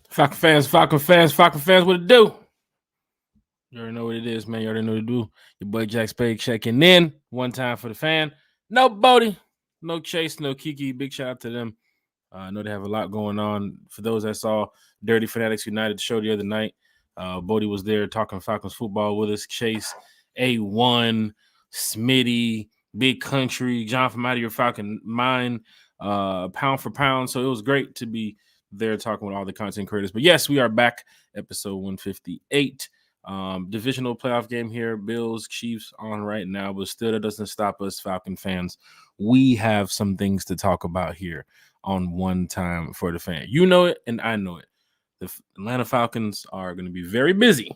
Falcon fans, what it do? You already know what it is, man. You already know what to do. Your boy Jack Spade checking in. One time for the fan. No Bodie, no Chase, no Kiki. Big shout out to them. I know they have a lot going on. For those that saw Dirty Fanatics United show the other night, Bodie was there talking Falcons football with us. Chase, A1, Smitty, Big Country, John from Out of Your Falcon Mind, pound for pound. So it was great to be there talking with all the content creators. But yes, we are back, episode 158. Divisional playoff game here. Bills, Chiefs on right now, but still that doesn't stop us, Falcon fans. We have some things to talk about here on One Time for the Fan. You know it, and I know it. The Atlanta Falcons are going to be very busy.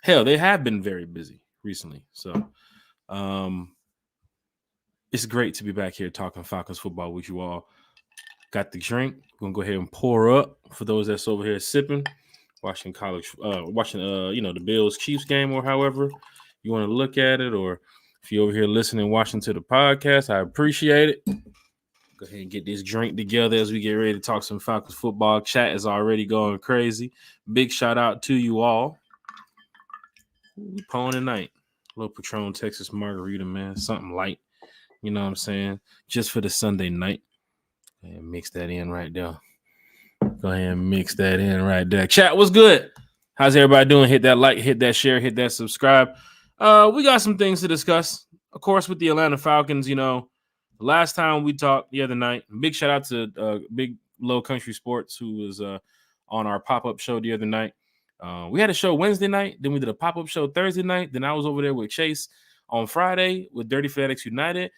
Hell, they have been very busy recently. So it's great to be back here talking Falcons football with you all. Got the drink. We're going to go ahead and pour up for those that's over here sipping, watching the Bills Chiefs game, or however you want to look at it, or if you're over here listening, watching to the podcast, I appreciate it. Go ahead and get this drink together as we get ready to talk some Falcons football. Chat is already going crazy. Big shout out to you all. We pouring tonight. Little Patron Texas margarita, man. Something light. You know what I'm saying? Just for the Sunday night. And mix that in right there. Go ahead and mix that in right there. Chat, what's good? How's everybody doing? Hit that like, hit that share, hit that subscribe. We got some things to discuss. Of course, with the Atlanta Falcons, last time we talked the other night, big shout out to Big Low Country Sports, who was on our pop-up show the other night. We had a show Wednesday night, then we did a pop-up show Thursday night, then I was over there with Chase on Friday with Dirty Fanatics United,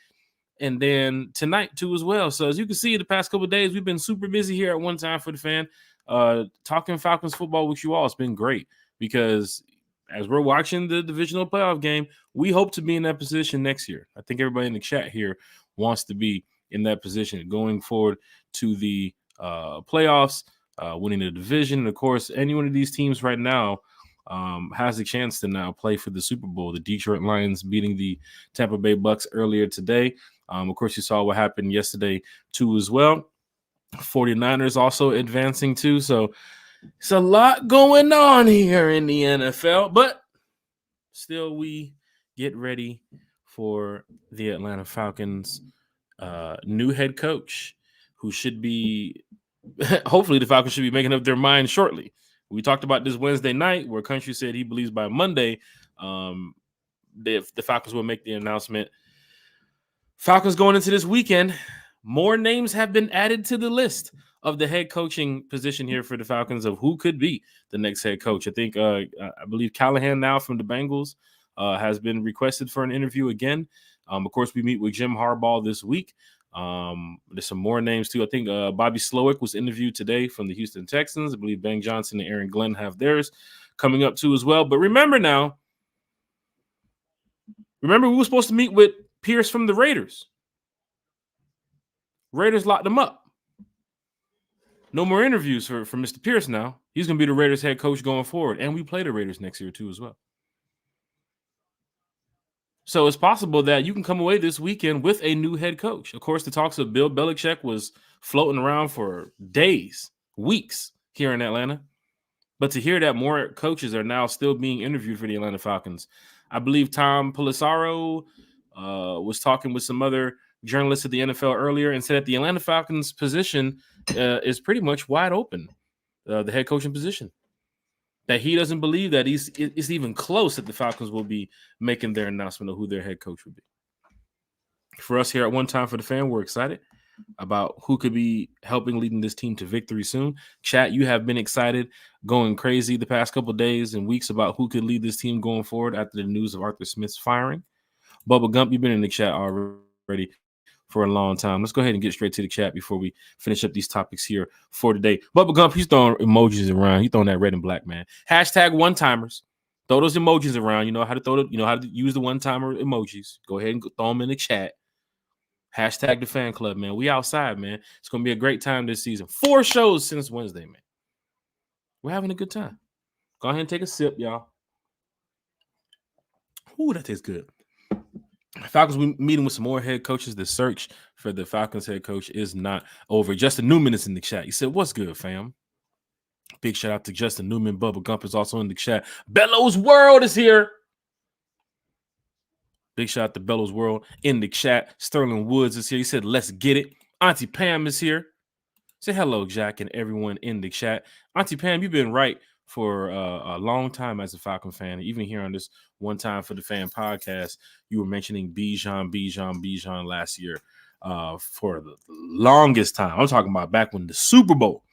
and then tonight too as well. So as you can see, the past couple of days, we've been super busy here at One Time for the Fan, talking Falcons football with you all. It's been great because as we're watching the divisional playoff game, we hope to be in that position next year. I think everybody in the chat here wants to be in that position going forward to the playoffs, winning the division. And of course, any one of these teams right now has a chance to now play for the Super Bowl. The Detroit Lions beating the Tampa Bay Bucks earlier today. Of course, you saw what happened yesterday too as well. 49ers also advancing too. So it's a lot going on here in the NFL, but still we get ready for the Atlanta Falcons new head coach, who should be hopefully the Falcons should be making up their mind shortly. We talked about this Wednesday night where Country said he believes by Monday the Falcons will make the announcement. Falcons going into this weekend, more names have been added to the list of the head coaching position here for the Falcons of who could be the next head coach. I think I believe Callahan now from the Bengals has been requested for an interview again. Of course, we meet with Jim Harbaugh this week. There's some more names too. I think Bobby Slowick was interviewed today from the Houston Texans. I believe Ben Johnson and Aaron Glenn have theirs coming up too as well. But remember we were supposed to meet with Pierce from the Raiders. Raiders locked him up. No more interviews for Mr. Pierce now. He's going to be the Raiders head coach going forward. And we play the Raiders next year too as well. So it's possible that you can come away this weekend with a new head coach. Of course, the talks of Bill Belichick was floating around for days, weeks here in Atlanta. But to hear that more coaches are now still being interviewed for the Atlanta Falcons. I believe Tom Pelissero was talking with some other journalists at the NFL earlier and said that the Atlanta Falcons position is pretty much wide open, the head coaching position. That he doesn't believe that it's even close that the Falcons will be making their announcement of who their head coach will be. For us here at One Time for the Fan, we're excited about who could be helping leading this team to victory soon. Chat, you have been excited, going crazy the past couple of days and weeks about who could lead this team going forward after the news of Arthur Smith's firing. Bubba Gump, you've been in the chat already for a long time. Let's go ahead and get straight to the chat before we finish up these topics here for today. Bubba Gump, he's throwing emojis around. He's throwing that red and black, man. Hashtag one-timers. Throw those emojis around. You know how to throw it. You know how to use the one-timer emojis. Go ahead and throw them in the chat. Hashtag the fan club, man. We outside, man. It's going to be a great time this season. 4 shows since Wednesday, man. We're having a good time. Go ahead and take a sip, y'all. Ooh, that tastes good. Falcons, we meeting with some more head coaches. The search for the Falcons head coach is not over. Justin Newman is in the chat. He said, "What's good, fam?" Big shout out to Justin Newman. Bubba Gump is also in the chat. Bellows World is here. Big shout out to Bellows World in the chat. Sterling Woods is here. He said, let's get it. Auntie Pam is here. Say hello, Jack, and everyone in the chat. Auntie Pam, you've been right for a long time as a Falcon fan. Even here on this One Time for the Fan podcast, you were mentioning Bijan last year for the longest time. I'm talking about back when the Super Bowl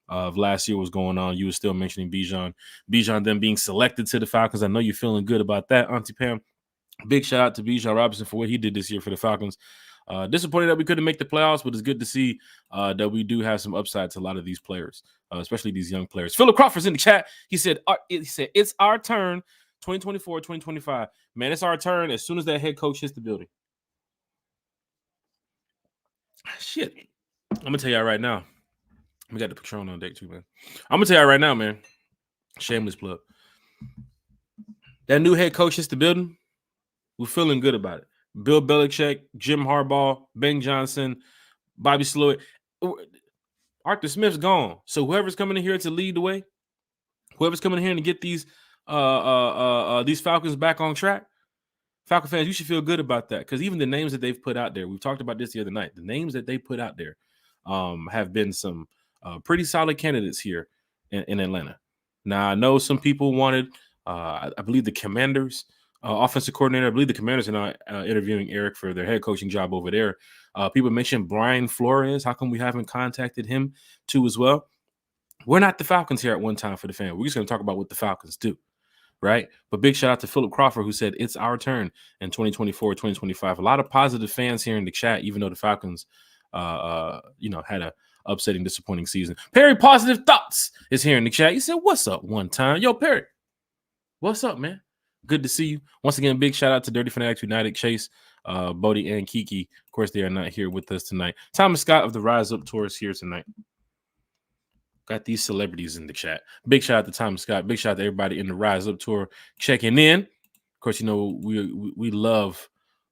of last year was going on. You were still mentioning Bijan. Bijan then being selected to the Falcons. I know you're feeling good about that, Auntie Pam. Big shout out to Bijan Robinson for what he did this year for the Falcons. Disappointed that we couldn't make the playoffs, but it's good to see that we do have some upside to a lot of these players, especially these young players. Philip Crawford's in the chat. He said, it's our turn, 2024, 2025. Man, it's our turn as soon as that head coach hits the building. Shit. I'm going to tell y'all right now. We got the Patron on deck too, man. I'm going to tell y'all right now, man. Shameless plug. That new head coach hits the building. We're feeling good about it. Bill Belichick, Jim Harbaugh, Ben Johnson, Bobby Slowick. Arthur Smith's gone. So whoever's coming in here to lead the way, whoever's coming in here to get these Falcons back on track, Falcon fans, you should feel good about that. Because even the names that they've put out there, we've talked about this the other night, the names that they put out there have been some pretty solid candidates here in Atlanta. Now, I know some people wanted, I believe the Commanders, offensive coordinator. I believe the Commanders are now interviewing Eric for their head coaching job over there. People mentioned Brian Flores. How come we haven't contacted him too as well? We're not the Falcons here at One Time for the Fan. We're just going to talk about what the Falcons do, right? But big shout out to Philip Crawford, who said it's our turn in 2024, 2025. A lot of positive fans here in the chat, even though the Falcons, had a upsetting, disappointing season. Perry Positive Thoughts is here in the chat. He said, what's up, One Time? Yo, Perry, what's up, man? Good to see you. Once again, big shout out to Dirty Fanatics United, Chase, Bodie, and Kiki. Of course, they are not here with us tonight. Thomas Scott of the Rise Up Tour is here tonight. Got these celebrities in the chat. Big shout out to Thomas Scott. Big shout out to everybody in the Rise Up Tour checking in. Of course, we love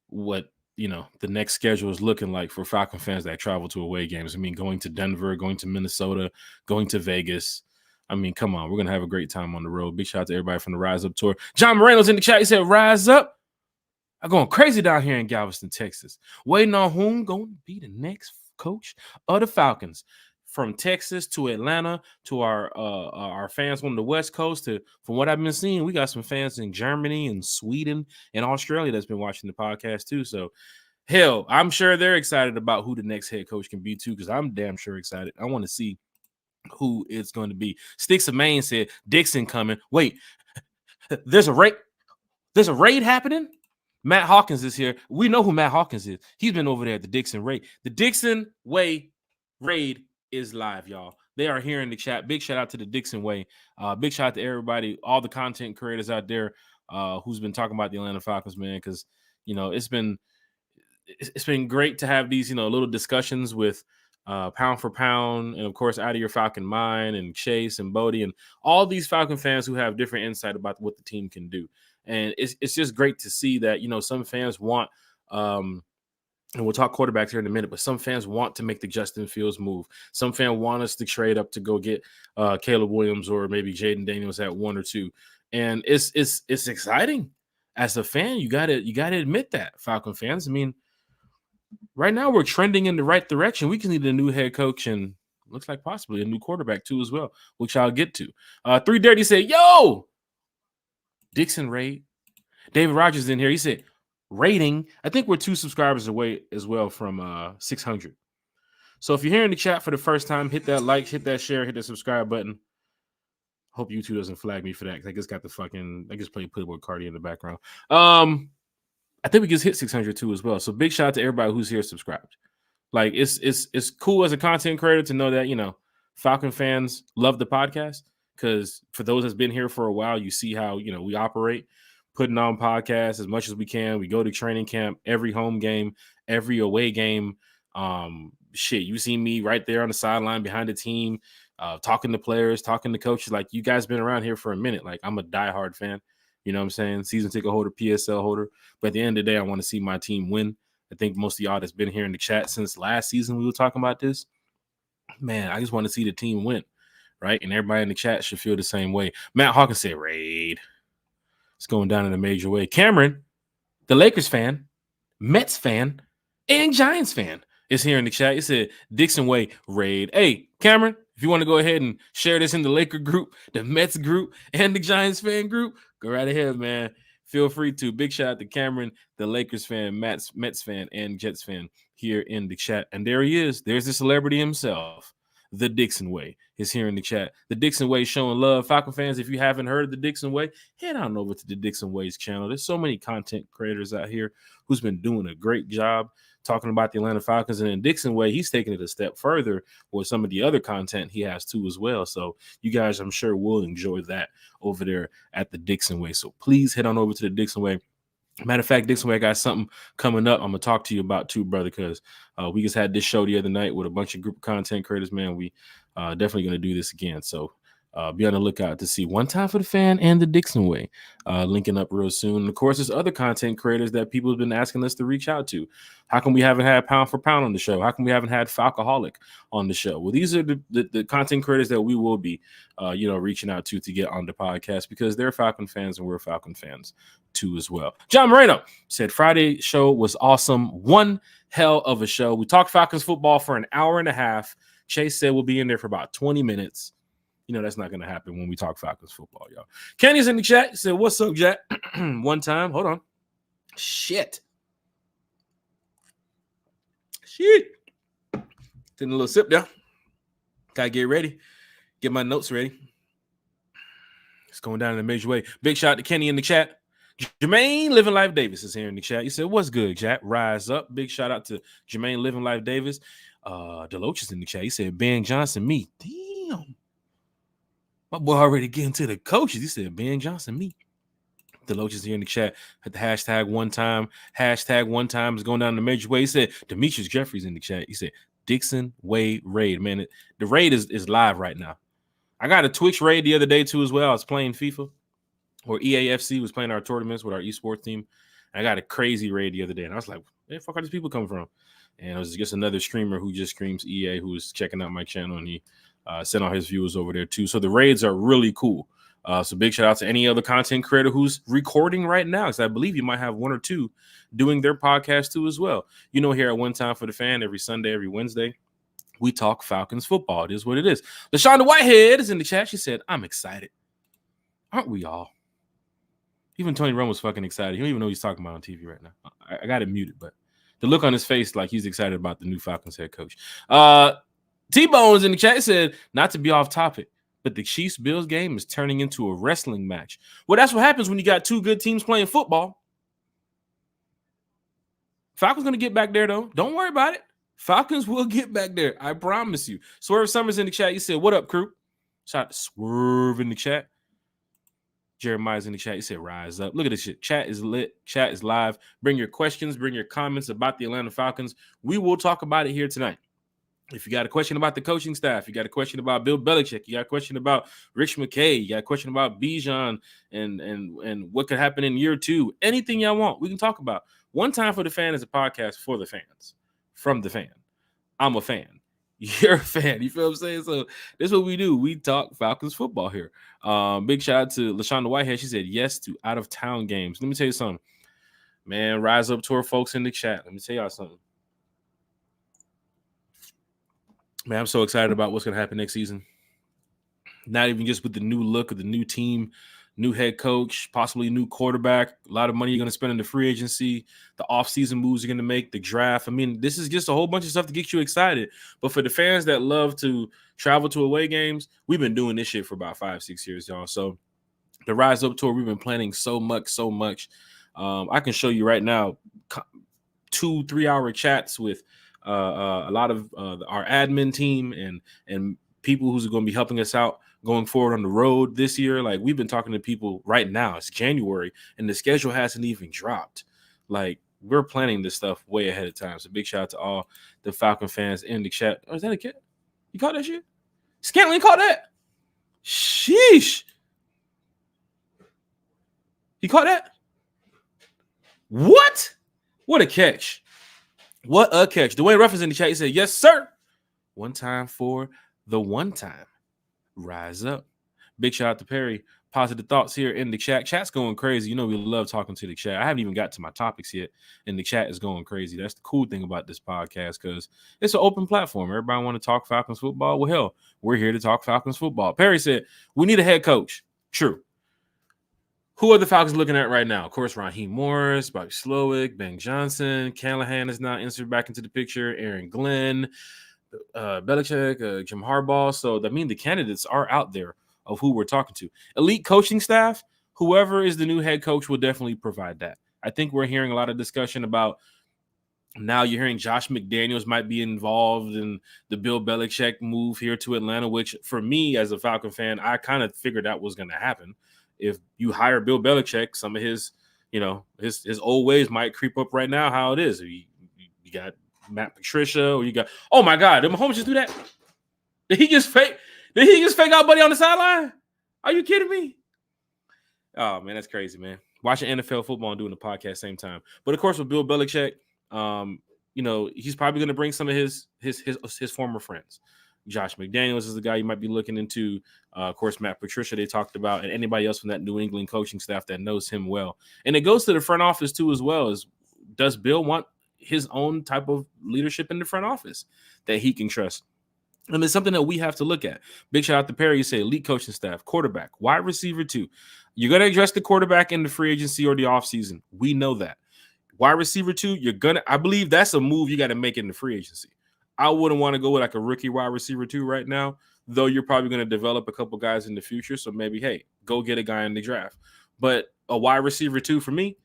what the next schedule is looking like for Falcon fans that travel to away games. I mean, going to Denver, going to Minnesota, going to Vegas. I mean, come on. We're going to have a great time on the road. Big shout out to everybody from the Rise Up Tour. John Moreno's in the chat. He said, Rise Up. I'm going crazy down here in Galveston, Texas. Waiting on whom going to be the next coach of the Falcons. From Texas to Atlanta to our fans on the West Coast. From what I've been seeing, we got some fans in Germany and Sweden and Australia that's been watching the podcast too. So, hell, I'm sure they're excited about who the next head coach can be too, because I'm damn sure excited. I want to see who it's going to be. Sticks of Maine said Dixon coming. Wait, there's a raid happening. Matt Hawkins is here. We know who Matt Hawkins is. He's been over there at the Dixon raid. The Dixon Way raid is live, y'all. They are here in the chat. Big shout out to the Dixon Way. Big shout out to everybody, all the content creators out there who's been talking about the Atlanta Falcons, man, because it's been great to have these little discussions with Pound for Pound, and of course Out of Your Falcon Mind, and Chase and Bodie, and all these Falcon fans who have different insight about what the team can do. And it's just great to see that some fans want and we'll talk quarterbacks here in a minute, but some fans want to make the Justin Fields move. Some fans want us to trade up to go get Caleb Williams or maybe Jaden Daniels at 1 or 2. And it's exciting. As a fan, you gotta admit that, Falcon fans. I mean, right now we're trending in the right direction. We can need a new head coach and looks like possibly a new quarterback too as well, which I'll get to. 3 Dirty said, yo, Dixon Raid. David Rogers in here. He said, rating. I think we're 2 subscribers away as well from 600. So if you're here in the chat for the first time, hit that like, hit that share, hit that subscribe button. Hope YouTube doesn't flag me for that, because I just got I just play Playboy Cardi in the background. I think we just hit 600 too as well. So big shout out to everybody who's here subscribed. Like it's cool as a content creator to know that Falcon fans love the podcast, because for those that's been here for a while, you see how we operate. Putting on podcasts as much as we can. We go to training camp, every home game, every away game. You see me right there on the sideline behind the team, talking to players, talking to coaches. Like, you guys been around here for a minute. Like, I'm a diehard fan. You know what I'm saying? Season ticket holder, PSL holder. But at the end of the day, I want to see my team win. I think most of y'all that's been here in the chat since last season we were talking about this. Man, I just want to see the team win, right? And everybody in the chat should feel the same way. Matt Hawkins said, Raid. It's going down in a major way. Cameron, the Lakers fan, Mets fan, and Giants fan is here in the chat. He said, Dixon Way, Raid. Hey, Cameron, if you want to go ahead and share this in the Laker group, the Mets group, and the Giants fan group, go right ahead, man. Feel free to. Big shout out to Cameron, the Lakers fan, Mets fan, and Jets fan here in the chat. And there he is. There's the celebrity himself. The Dixon Way is here in the chat. The Dixon Way showing love. Falcon fans, if you haven't heard of the Dixon Way, head on over to the Dixon Way's channel. There's so many content creators out here who's been doing a great job talking about the Atlanta Falcons. And in Dixon Way, he's taking it a step further with some of the other content he has too as well. So you guys, I'm sure, will enjoy that over there at the Dixon Way. So please head on over to the Dixon Way. Matter of fact, Dixon Way, I got something coming up I'm going to talk to you about too, brother, because we just had this show the other night with a bunch of group of content creators, man. We definitely going to do this again. So be on the lookout to see One Time for the Fan and the Dixon Way linking up real soon. And of course, there's other content creators that people have been asking us to reach out to. How come we haven't had Pound for Pound on the show? How come we haven't had Falcoholic on the show? Well, these are the content creators that we will be, reaching out to get on the podcast because they're Falcon fans and we're Falcon fans too as well. John Moreno said Friday show was awesome. One hell of a show. We talked Falcons football for an hour and a half. Chase said we'll be in there for about 20 minutes. You know, that's not going to happen when we talk Falcons football, y'all. Kenny's in the chat. He said, what's up, Jack? One time. Hold on. Shit. Taking a little sip there. Gotta get ready. Get my notes ready. It's going down in a major way. Big shout out to Kenny in the chat. Jermaine Living Life Davis is here in the chat. He said, what's good, Jack? Rise up. Big shout out to Jermaine Living Life Davis. Deloach is in the chat. He said, Ben Johnson, me. Damn. My boy already getting to the coaches. He said, Ben Johnson, me. Deloach is here in the chat. At the hashtag one time. Hashtag one time is going down in the major way. He said, Demetrius Jeffries in the chat. He said, Dixon Way Raid. Man, the raid is live right now. I got a Twitch raid the other day too as well. I was playing FIFA. Or EAFC was playing our tournaments with our esports team. I got a crazy raid the other day. And I was like, where the fuck are these people coming from? And it was just another streamer who just streams EA who was checking out my channel. And he sent all his viewers over there too. So the raids are really cool. So big shout out to any other content creator who's recording right now. Because I believe you might have one or two doing their podcast too as well. You know, here at One Time for the Fan, every Sunday, every Wednesday, we talk Falcons football. It is what it is. LaShonda Whitehead is in the chat. She said, I'm excited. Aren't we all? Even Tony Romo was fucking excited. He don't even know what he's talking about on TV right now. I got it muted, but the look on his face, like he's excited about the new Falcons head coach. T-Bones in the chat said, not to be off topic, but the Chiefs-Bills game is turning into a wrestling match. Well, that's what happens when you got two good teams playing football. Falcons going to get back there, though. Don't worry about it. Falcons will get back there. I promise you. Swerve Summers in the chat. He said, what up, crew? Shout out to Swerve in the chat. Jeremiah's in the chat. He said, rise up. Look at this shit. Chat is lit. Chat is live. Bring your questions. Bring your comments about the Atlanta Falcons. We will talk about it here tonight. If you got a question about the coaching staff, you got a question about Bill Belichick, you got a question about Rich McKay, you got a question about Bijan and what could happen in year two, anything y'all want, we can talk about. One Time for the Fan is a podcast for the fans, from the fan. I'm a fan. You're a fan. You feel what I'm saying? So this is what we do. We talk Falcons football here. Big shout out to LaShonda Whitehead. She said yes to out-of-town games. Let me tell you something. Man, rise up to our folks in the chat. Let me tell y'all something. Man, I'm so excited about what's going to happen next season. Not even just with the new look of the new team, new head coach, possibly new quarterback, a lot of money you're going to spend in the free agency, the offseason moves you're going to make, the draft. I mean, this is just a whole bunch of stuff to get you excited. But for the fans that love to travel to away games, we've been doing this shit for about 5-6 years, y'all. So the Rise Up Tour, we've been planning so much. I can show you right now 2-3 hour chats with a lot of our admin team and people who's going to be helping us out going forward on the road this year. Like, we've been talking to people right now. It's January and the schedule hasn't even dropped. Like, we're planning this stuff way ahead of time. So big shout out to all the Falcon fans in the chat. Oh, is that a kid? You caught that shit? Scantling caught that? Sheesh. He caught that? What? What a catch. What a catch. Dwayne Ruffins in the chat. He said, yes, sir. One time for the one time. rise up. Big shout out to Perry. Positive thoughts here in the chat. Chat's going crazy. You know, we love talking to the chat. I haven't even got to my topics yet, and the chat is going crazy. That's the cool thing about this podcast, because it's an open platform. Everybody want to talk Falcons football. Well, hell, we're here to talk Falcons football. Perry said, we need a head coach. True. Who are the Falcons looking at right now? Of course, Raheem Morris, Bobby Slowick, Ben Johnson, Callahan is now inserted back into the picture, Aaron Glenn, Belichick, Jim Harbaugh. So that means the candidates are out there of who we're talking to. Elite coaching staff, whoever is the new head coach will definitely provide that. I think we're hearing a lot of discussion about, now you're hearing Josh McDaniels might be involved in the Bill Belichick move here to Atlanta, which for me as a Falcon fan, I kind of figured that was going to happen. If you hire Bill Belichick, some of his, his old ways might creep up right now, how it is. You got Matt Patricia, or you got, oh my God, did Mahomes just do that? Did he just fake out Buddy on the sideline? Are you kidding me? Oh man, that's crazy, man. Watching NFL football and doing the podcast same time. But of course, with Bill Belichick, he's probably going to bring some of his former friends. Josh McDaniels is the guy you might be looking into. Of course, Matt Patricia they talked about, and anybody else from that New England coaching staff that knows him well. And it goes to the front office too, as well. As does Bill want his own type of leadership in the front office that he can trust? And it's something that we have to look at. Big shout out to Perry. You say elite coaching staff, quarterback, wide receiver too. You're going to address the quarterback in the free agency or the offseason. We know that. Wide receiver too, I believe that's a move you got to make in the free agency. I wouldn't want to go with like a rookie wide receiver too right now, though you're probably going to develop a couple guys in the future. So maybe, hey, go get a guy in the draft. But a wide receiver too, for me,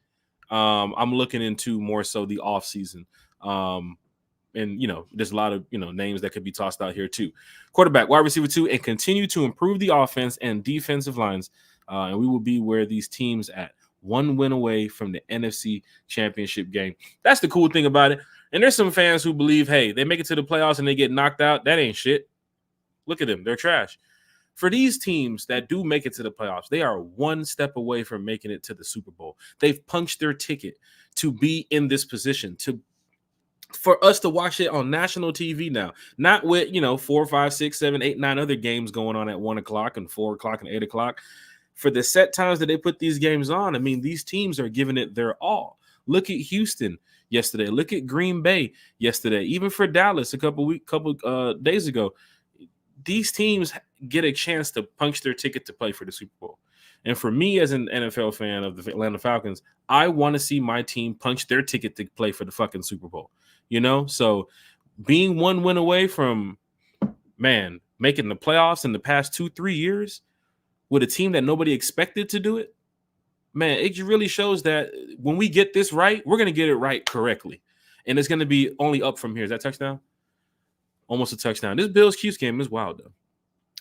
I'm looking into more so the offseason. And, there's a lot of, names that could be tossed out here too. Quarterback, wide receiver too, and continue to improve the offense and defensive lines. And we will be where these teams at. One win away from the NFC Championship game. That's the cool thing about it. And there's some fans who believe, hey, they make it to the playoffs and they get knocked out. That ain't shit. Look at them. They're trash. For these teams that do make it to the playoffs, they are one step away from making it to the Super Bowl. They've punched their ticket to be in this position, for us to watch it on national TV now, not with, 4, 5, 6, 7, 8, 9 other games going on at 1 o'clock and 4 o'clock and 8 o'clock. For the set times that they put these games on, I mean, these teams are giving it their all. Look at Houston yesterday. Look at Green Bay yesterday. Even for Dallas a couple days ago, these teams get a chance to punch their ticket to play for the Super Bowl. And for me as an NFL fan of the Atlanta Falcons, I want to see my team punch their ticket to play for the fucking Super Bowl. So being one win away from, making the playoffs in the past 2-3 years with a team that nobody expected to do it, it really shows that when we get this right, we're going to get it right correctly. And it's going to be only up from here. Is that touchdown? Almost a touchdown. This Bills-Chiefs game is wild, though.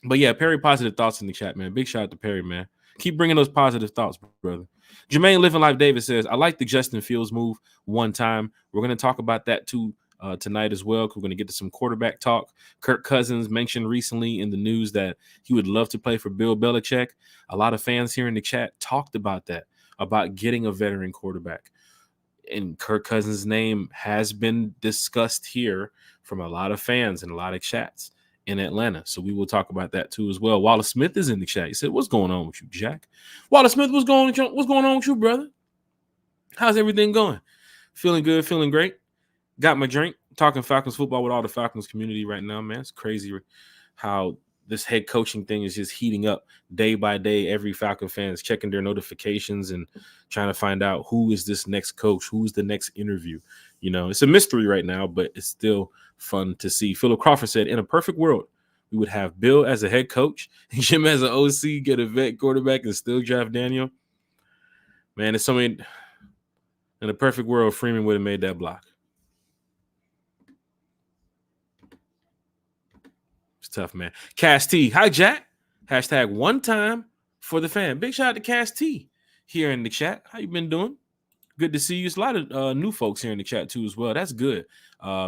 But, yeah, Perry, positive thoughts in the chat, man. Big shout out to Perry, man. Keep bringing those positive thoughts, brother. Jermaine Living Life David says, I like the Justin Fields move one time. We're going to talk about that, too, tonight as well, because we're going to get to some quarterback talk. Kirk Cousins mentioned recently in the news that he would love to play for Bill Belichick. A lot of fans here in the chat talked about that, about getting a veteran quarterback. And Kirk Cousins' name has been discussed here from a lot of fans and a lot of chats in Atlanta. So we will talk about that too as well. Wallace Smith is in the chat. He said, what's going on with you, Jack? Wallace Smith, what's going on with you, brother? How's everything going? Feeling good, feeling great. Got my drink. Talking Falcons football with all the Falcons community right now, man. It's crazy how this head coaching thing is just heating up day by day. Every Falcon fan is checking their notifications and trying to find out who is this next coach, who's the next interview. It's a mystery right now, but it's still fun to see. Philip Crawford said, in a perfect world, we would have Bill as a head coach, Jim as an OC, get a vet quarterback, and still draft Daniel. Man, it's something. In a perfect world, Freeman would have made that block. It's tough, man. Cass T. Hi, Jack. Hashtag one time for the fan. Big shout out to Cass T here in the chat. How you been doing? Good to see you. There's a lot of new folks here in the chat too as well. That's good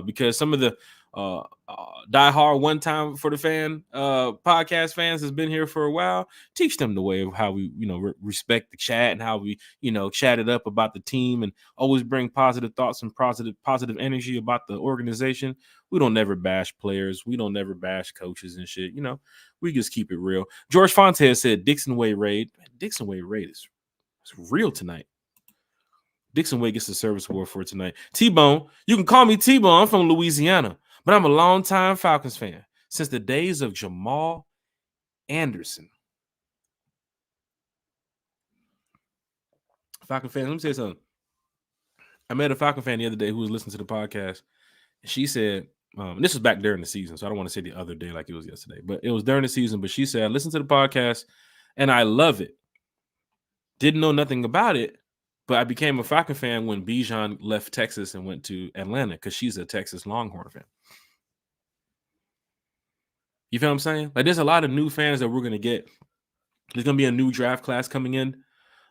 because some of the diehard one time for the fan podcast fans has been here for a while. Teach them the way of how we, respect the chat and how we, chat it up about the team and always bring positive thoughts and positive energy about the organization. We don't never bash players. We don't never bash coaches and shit. We just keep it real. George Fontes said Dixon Way raid. Dixon Way raid is real tonight. Dixon Way gets the service award for tonight. T-Bone, you can call me T-Bone. I'm from Louisiana, but I'm a longtime Falcons fan since the days of Jamal Anderson. Falcon fan, let me say something. I met a Falcon fan the other day who was listening to the podcast. She said, this was back during the season, so I don't want to say the other day like it was yesterday, but it was during the season. But she said, listen to the podcast, and I love it. Didn't know nothing about it, but I became a Falcon fan when Bijan left Texas and went to Atlanta because she's a Texas Longhorn fan. You feel what I'm saying? Like, there's a lot of new fans that we're going to get. There's going to be a new draft class coming in.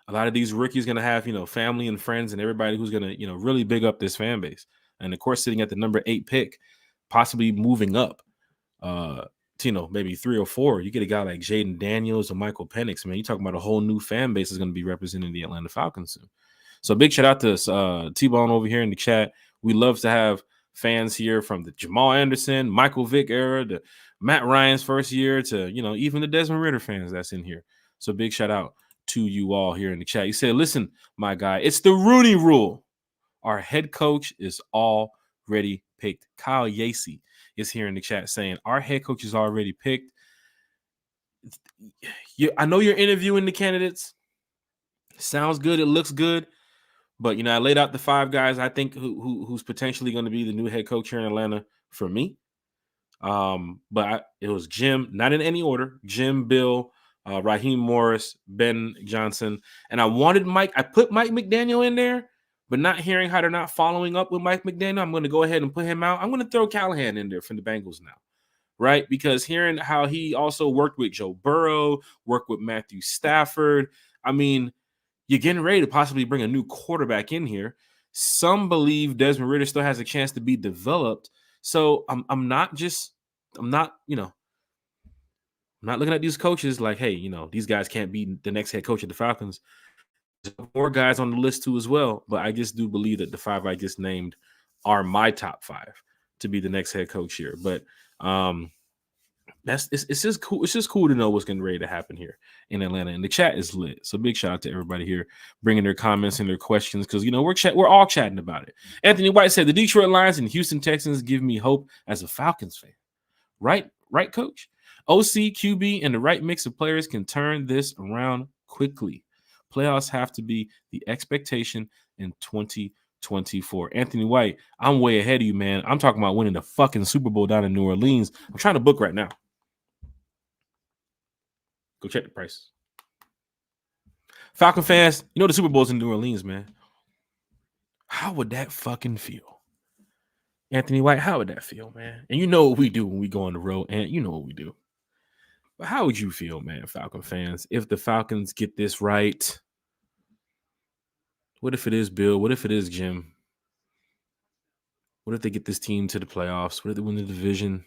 A lot of these rookies going to have, family and friends and everybody who's going to, really big up this fan base. And, of course, sitting at the number 8 pick, possibly moving up to, maybe 3 or 4. You get a guy like Jaden Daniels or Michael Penix, man. You're talking about a whole new fan base is going to be representing the Atlanta Falcons soon. So big shout out to T-Bone over here in the chat. We love to have fans here from the Jamal Anderson, Michael Vick era, the Matt Ryan's first year to, even the Desmond Ridder fans that's in here. So big shout out to you all here in the chat. You said, listen, my guy, it's the Rooney rule. Our head coach is already picked. Kyle Yacey is here in the chat saying our head coach is already picked. I know you're interviewing the candidates. Sounds good. It looks good. But, I laid out the 5 guys I think who's potentially going to be the new head coach here in Atlanta for me. It was Jim, not in any order. Jim, Bill, Raheem Morris, Ben Johnson. And I wanted Mike. I put Mike McDaniel in there, but not hearing how they're not following up with Mike McDaniel, I'm going to go ahead and put him out. I'm going to throw Callahan in there from the Bengals now, right? Because hearing how he also worked with Joe Burrow, worked with Matthew Stafford, I mean, you're getting ready to possibly bring a new quarterback in here. Some believe Desmond Ridder still has a chance to be developed. So I'm not looking at these coaches like, hey, these guys can't be the next head coach of the Falcons. There's more guys on the list too as well, but I just do believe that the 5 I just named are my top 5 to be the next head coach here. But it's just cool. It's just cool to know what's getting ready to happen here in Atlanta, and the chat is lit. So big shout out to everybody here bringing their comments and their questions because we're all chatting about it. Anthony White said the Detroit Lions and Houston Texans give me hope as a Falcons fan. Right, coach. OC, QB, and the right mix of players can turn this around quickly. Playoffs have to be the expectation in 2024. Anthony White, I'm way ahead of you, man. I'm talking about winning the fucking Super Bowl down in New Orleans. I'm trying to book right now. Go check the prices. Falcon fans, the Super Bowl's in New Orleans, man. How would that fucking feel? Anthony White, how would that feel, man? And you know what we do when we go on the road, and you know what we do. But how would you feel, man, Falcon fans, if the Falcons get this right? What if it is Bill? What if it is Jim? What if they get this team to the playoffs? What if they win the division?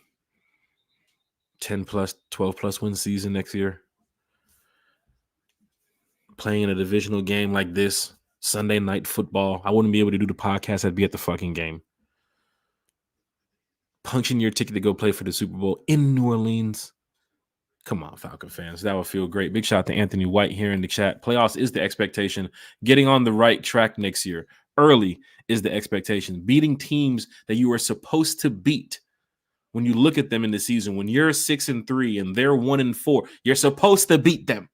10 plus, 12 plus win season next year? Playing in a divisional game like this, Sunday night football. I wouldn't be able to do the podcast. I'd be at the fucking game. Punching your ticket to go play for the Super Bowl in New Orleans. Come on, Falcon fans. That would feel great. Big shout out to Anthony White here in the chat. Playoffs is the expectation. Getting on the right track next year early is the expectation. Beating teams that you are supposed to beat. When you look at them in the season, when you're 6-3 and they're 1-4, you're supposed to beat them.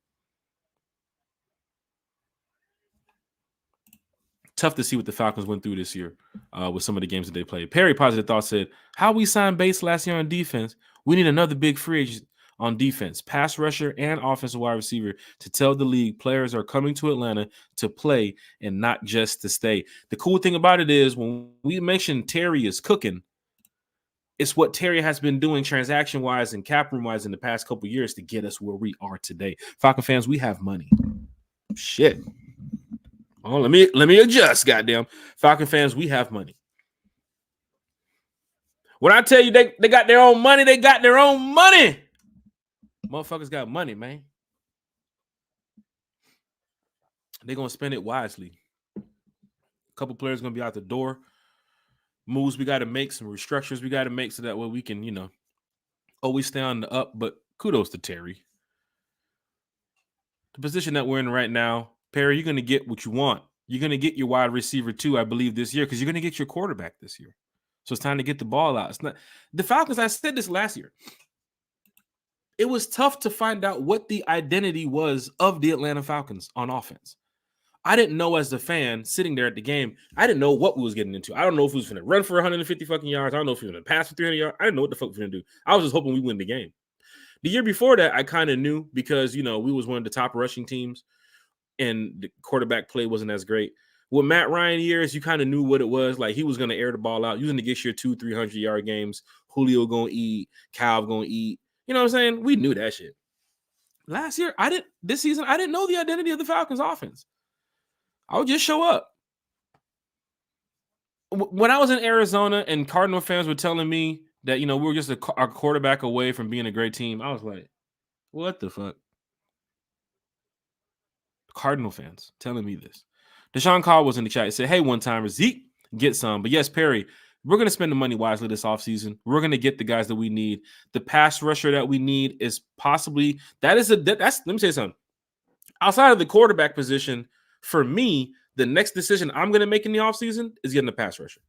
Tough to see what the Falcons went through this year with some of the games that they played. Perry Positive Thought said, how we signed Bates last year on defense, we need another big free agent on defense, pass rusher and offensive wide receiver to tell the league players are coming to Atlanta to play and not just to stay. The cool thing about it is when we mentioned Terry is cooking, it's what Terry has been doing transaction-wise and cap room-wise in the past couple of years to get us where we are today. Falcon fans, we have money. Shit. Oh, let me adjust, goddamn. Falcon fans, we have money. When I tell you they got their own money, they got their own money. Motherfuckers got money, man. They're going to spend it wisely. A couple players going to be out the door. Moves we got to make, some restructures we got to make so that way we can, always stay on the up. But kudos to Terry. The position that we're in right now, Perry, you're going to get what you want. You're going to get your wide receiver too, I believe, this year because you're going to get your quarterback this year. So it's time to get the ball out. It's not the Falcons. I said this last year. It was tough to find out what the identity was of the Atlanta Falcons on offense. I didn't know as a fan sitting there at the game. I didn't know what we was getting into. I don't know if we was going to run for 150 fucking yards. I don't know if we was going to pass for 300 yards. I didn't know what the fuck we was going to do. I was just hoping we win the game. The year before that, I kind of knew because, we was one of the top rushing teams and the quarterback play wasn't as great. With Matt Ryan years, you kind of knew what it was. Like, he was going to air the ball out. You was going to get your 200-300-yard games. Julio going to eat. Cal going to eat. You know what I'm saying? We knew that shit. Last year, this season, I didn't know the identity of the Falcons offense. I would just show up. When I was in Arizona and Cardinal fans were telling me that, we were just a quarterback away from being a great team, I was like, what the fuck? Cardinal fans telling me this. Deshaun Carr was in the chat. He said, hey, one-timer, Zeke, get some. But yes, Perry, we're going to spend the money wisely this offseason. We're going to get the guys that we need. The pass rusher that we need is possibly – let me say something. Outside of the quarterback position, for me, the next decision I'm going to make in the offseason is getting a pass rusher.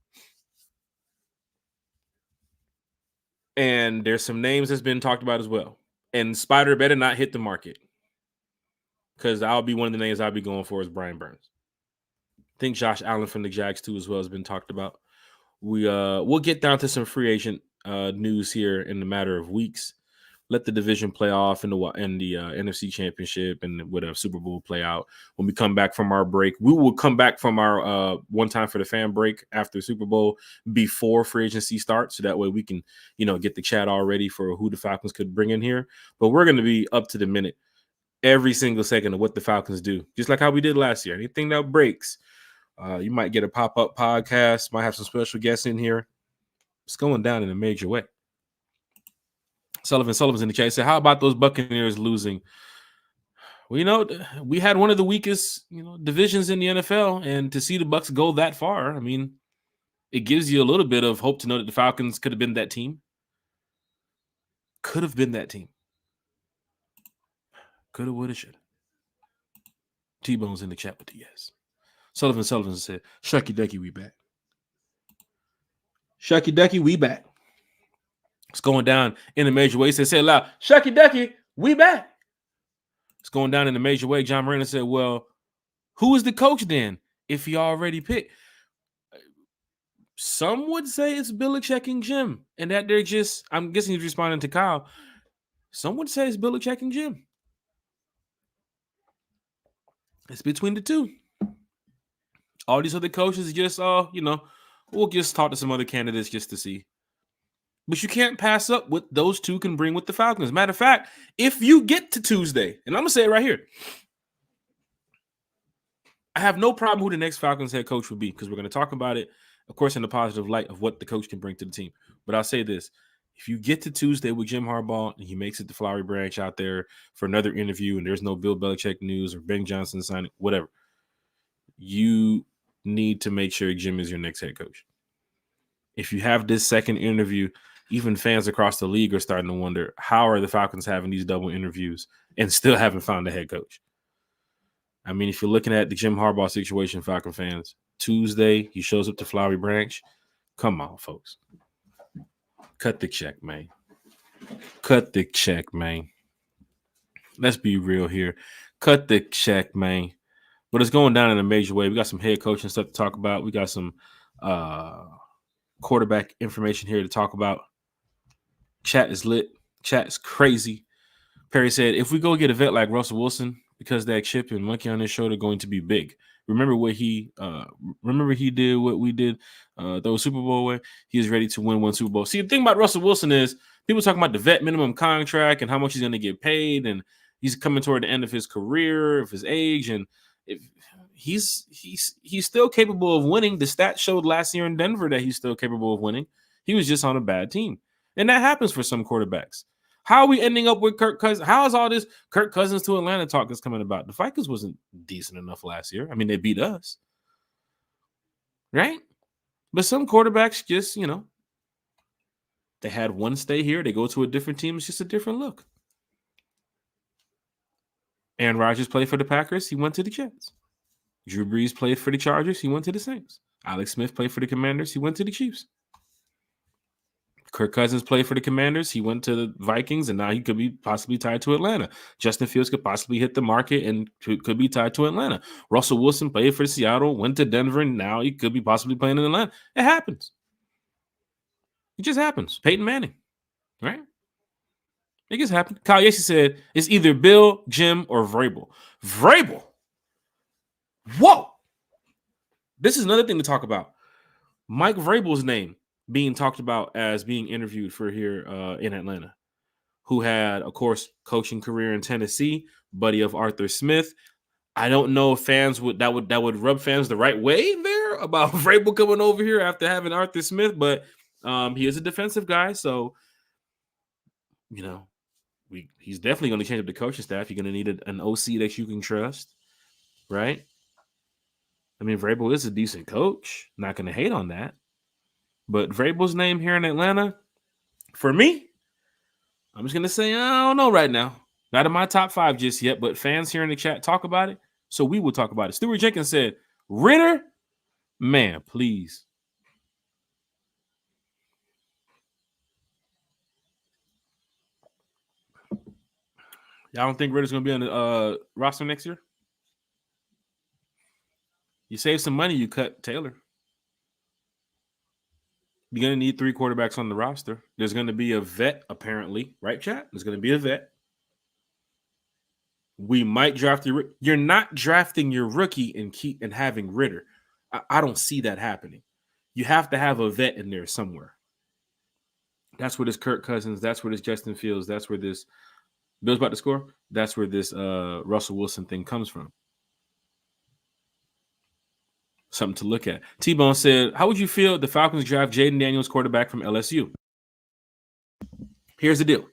And there's some names that's been talked about as well. And Spider better not hit the market because I'll be one of the names I'll be going for is Brian Burns. I think Josh Allen from the Jags too as well has been talked about. We'll get down to some free agent news here in a matter of weeks. Let the division play off in the NFC Championship and whatever Super Bowl play out. When we come back from our break, we will come back from our one time for the fan break after Super Bowl before free agency starts, so that way we can get the chat all ready for who the Falcons could bring in here. But we're going to be up to the minute every single second of what the Falcons do, just like how we did last year. Anything that breaks, you might get a pop-up podcast, might have some special guests in here. It's going down in a major way. Sullivan's in the chat. He said, how about those Buccaneers losing? Well, we had one of the weakest, divisions in the NFL, and to see the Bucs go that far, I mean, it gives you a little bit of hope to know that the Falcons could have been that team. Could have been that team. Could have, would have, should have. T-Bone's in the chat with the yes. Sullivan said, Shucky Ducky, we back. Shucky Ducky, we back. It's going down in a major way. He said, say it loud, Shucky Ducky, we back. It's going down in a major way. John Marino said, well, who is the coach then if he already picked? Some would say it's Belichick and Jim, and that they're just, I'm guessing he's responding to Kyle. Some would say it's Belichick and Jim. It's between the two. All these other coaches just, we'll just talk to some other candidates just to see. But you can't pass up what those two can bring with the Falcons. Matter of fact, if you get to Tuesday, and I'm going to say it right here, I have no problem who the next Falcons head coach will be because we're going to talk about it, of course, in the positive light of what the coach can bring to the team. But I'll say this. If you get to Tuesday with Jim Harbaugh and he makes it to Flowery Branch out there for another interview and there's no Bill Belichick news or Ben Johnson signing, whatever, you need to make sure Jim is your next head coach. If you have this second interview, even fans across the league are starting to wonder, how are the Falcons having these double interviews and still haven't found a head coach? I mean, if you're looking at the Jim Harbaugh situation, Falcon fans, Tuesday, he shows up to Flowery Branch. Come on, folks. Cut the check, man. Cut the check, man. Let's be real here. Cut the check, man. But it's going down in a major way. We got some head coaching stuff to talk about. We got some quarterback information here to talk about. Chat is lit. Chat is crazy. Perry said, if we go get a vet like Russell Wilson, because that chip and monkey on his shoulder going to be big. Remember what he did, what we did, those Super Bowl way? He is ready to win one Super Bowl. See, the thing about Russell Wilson is people talking about the vet minimum contract and how much he's going to get paid, and he's coming toward the end of his career, of his age, and if he's still capable of winning. The stats showed last year in Denver that he's still capable of winning. He was just on a bad team. And that happens for some quarterbacks. How are we ending up with Kirk Cousins? How is all this Kirk Cousins to Atlanta talk is coming about? The Vikings wasn't decent enough last year. I mean, they beat us. Right? But some quarterbacks just, they had one stay here. They go to a different team. It's just a different look. Aaron Rodgers played for the Packers. He went to the Jets. Drew Brees played for the Chargers. He went to the Saints. Alex Smith played for the Commanders. He went to the Chiefs. Kirk Cousins played for the Commanders. He went to the Vikings, and now he could be possibly tied to Atlanta. Justin Fields could possibly hit the market and could be tied to Atlanta. Russell Wilson played for Seattle, went to Denver, and now he could be possibly playing in Atlanta. It happens. It just happens. Peyton Manning, right? It just happened. Kyle Yacy said it's either Bill, Jim, or Vrabel. Vrabel. Whoa. This is another thing to talk about. Mike Vrabel's name being talked about as being interviewed for here in Atlanta, who had, of course, coaching career in Tennessee, buddy of Arthur Smith. I don't know if fans would rub fans the right way there about Vrabel coming over here after having Arthur Smith, but he is a defensive guy, so he's definitely going to change up the coaching staff. You're going to need an OC that you can trust, right? I mean, Vrabel is a decent coach. Not going to hate on that. But Vrabel's name here in Atlanta, for me, I'm just going to say, I don't know right now. Not in my top 5 just yet, but fans here in the chat talk about it, so we will talk about it. Stuart Jenkins said, Ritter, man, please. Y'all don't think Ritter's going to be on the roster next year? You save some money, you cut Taylor. You're going to need 3 quarterbacks on the roster. There's going to be a vet, apparently. Right, chat? There's going to be a vet. We might draft your... You're not drafting your rookie and having Ritter. I don't see that happening. You have to have a vet in there somewhere. That's where this Kirk Cousins, that's where this Justin Fields, that's where this... Bill's about to score? That's where this Russell Wilson thing comes from. Something to look at. T-Bone said, how would you feel if the Falcons draft Jaden Daniels, quarterback from LSU? Here's the deal.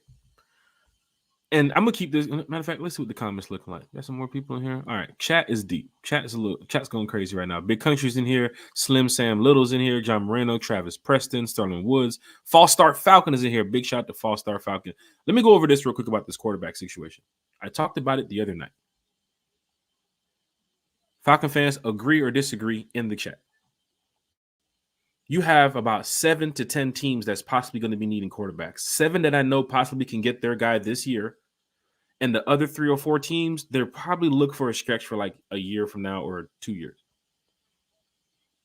And I'm going to keep this. Matter of fact, let's see what the comments look like. Got some more people in here. All right. Chat is deep. Chat's going crazy right now. Big Country's in here. Slim Sam Little's in here. John Moreno, Travis Preston, Sterling Woods. False Start Falcon is in here. Big shout out to False Start Falcon. Let me go over this real quick about this quarterback situation. I talked about it the other night. Falcon fans, agree or disagree in the chat. You have about 7 to 10 teams that's possibly going to be needing quarterbacks. 7 that I know possibly can get their guy this year. And the other 3 or 4 teams, they'll probably look for a stretch for like a year from now or 2 years.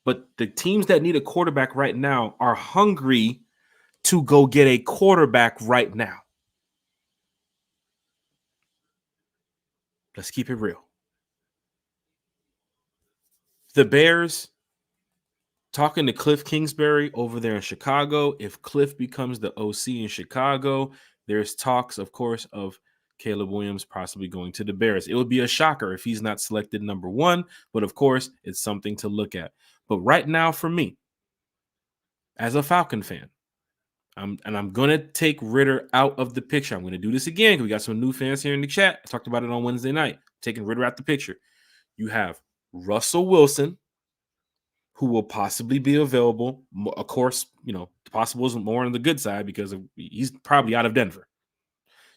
But the teams that need a quarterback right now are hungry to go get a quarterback right now. Let's keep it real. The Bears, talking to Cliff Kingsbury over there in Chicago. If Cliff becomes the OC in Chicago, there's talks, of course, of Caleb Williams possibly going to the Bears. It would be a shocker if he's not selected number 1, but of course, it's something to look at. But right now, for me, as a Falcon fan, I'm going to take Ritter out of the picture. I'm going to do this again because we got some new fans here in the chat. I talked about it on Wednesday night, taking Ritter out the picture. You have Russell Wilson, who will possibly be available. Of course, the possible is more on the good side because he's probably out of Denver.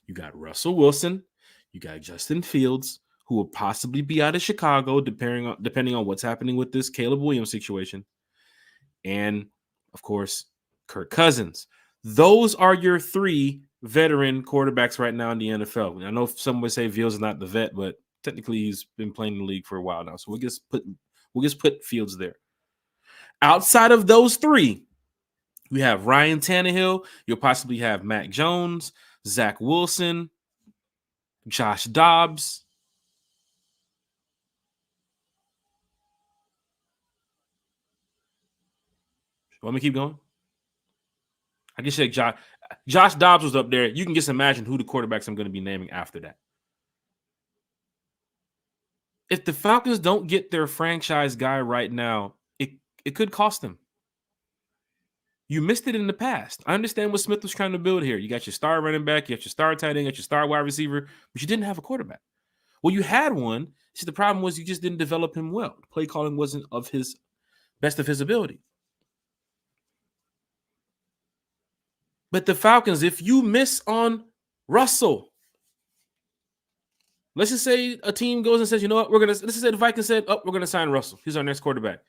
You got Russell Wilson. You got Justin Fields, who will possibly be out of Chicago, depending on what's happening with this Caleb Williams situation. And, of course, Kirk Cousins. Those are your 3 veteran quarterbacks right now in the NFL. I know some would say Fields is not the vet, but technically he's been playing in the league for a while now. So we'll just put Fields there. Outside of those 3, we have Ryan Tannehill. You'll possibly have Mac Jones, Zach Wilson, Josh Dobbs. Want me to keep going? I can say Josh Dobbs was up there. You can just imagine who the quarterbacks I'm going to be naming after that. If the Falcons don't get their franchise guy right now, it could cost them. You missed it in the past. I understand what Smith was trying to build here. You got your star running back, you got your star tight end, you got your star wide receiver, but you didn't have a quarterback. Well, you had one. See, the problem was you just didn't develop him well. Play calling wasn't of his best of his ability. But the Falcons, if you miss on Russell, let's just say a team goes and says, you know what, let's just say the Vikings said, we're gonna sign Russell. He's our next quarterback.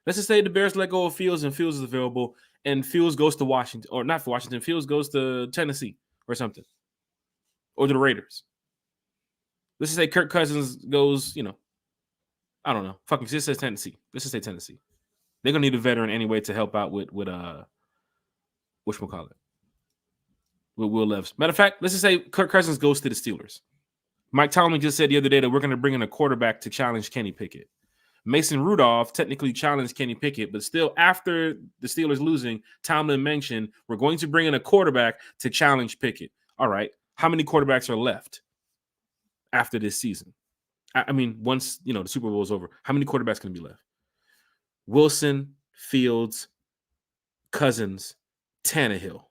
Let's just say the Bears let go of Fields and Fields is available, and Fields goes to Washington, or not for Washington, Fields goes to Tennessee or something, or to the Raiders. Let's just say Kirk Cousins goes, I don't know. Fucking just say Tennessee. Let's just say Tennessee. They're gonna need a veteran anyway to help out with whatchamacallit. With Will Levis. Matter of fact, let's just say Kirk Cousins goes to the Steelers. Mike Tomlin just said the other day that we're going to bring in a quarterback to challenge Kenny Pickett. Mason Rudolph technically challenged Kenny Pickett, but still after the Steelers losing, Tomlin mentioned we're going to bring in a quarterback to challenge Pickett. All right. How many quarterbacks are left after this season? I mean, once, the Super Bowl is over, how many quarterbacks can be left? Wilson, Fields, Cousins, Tannehill.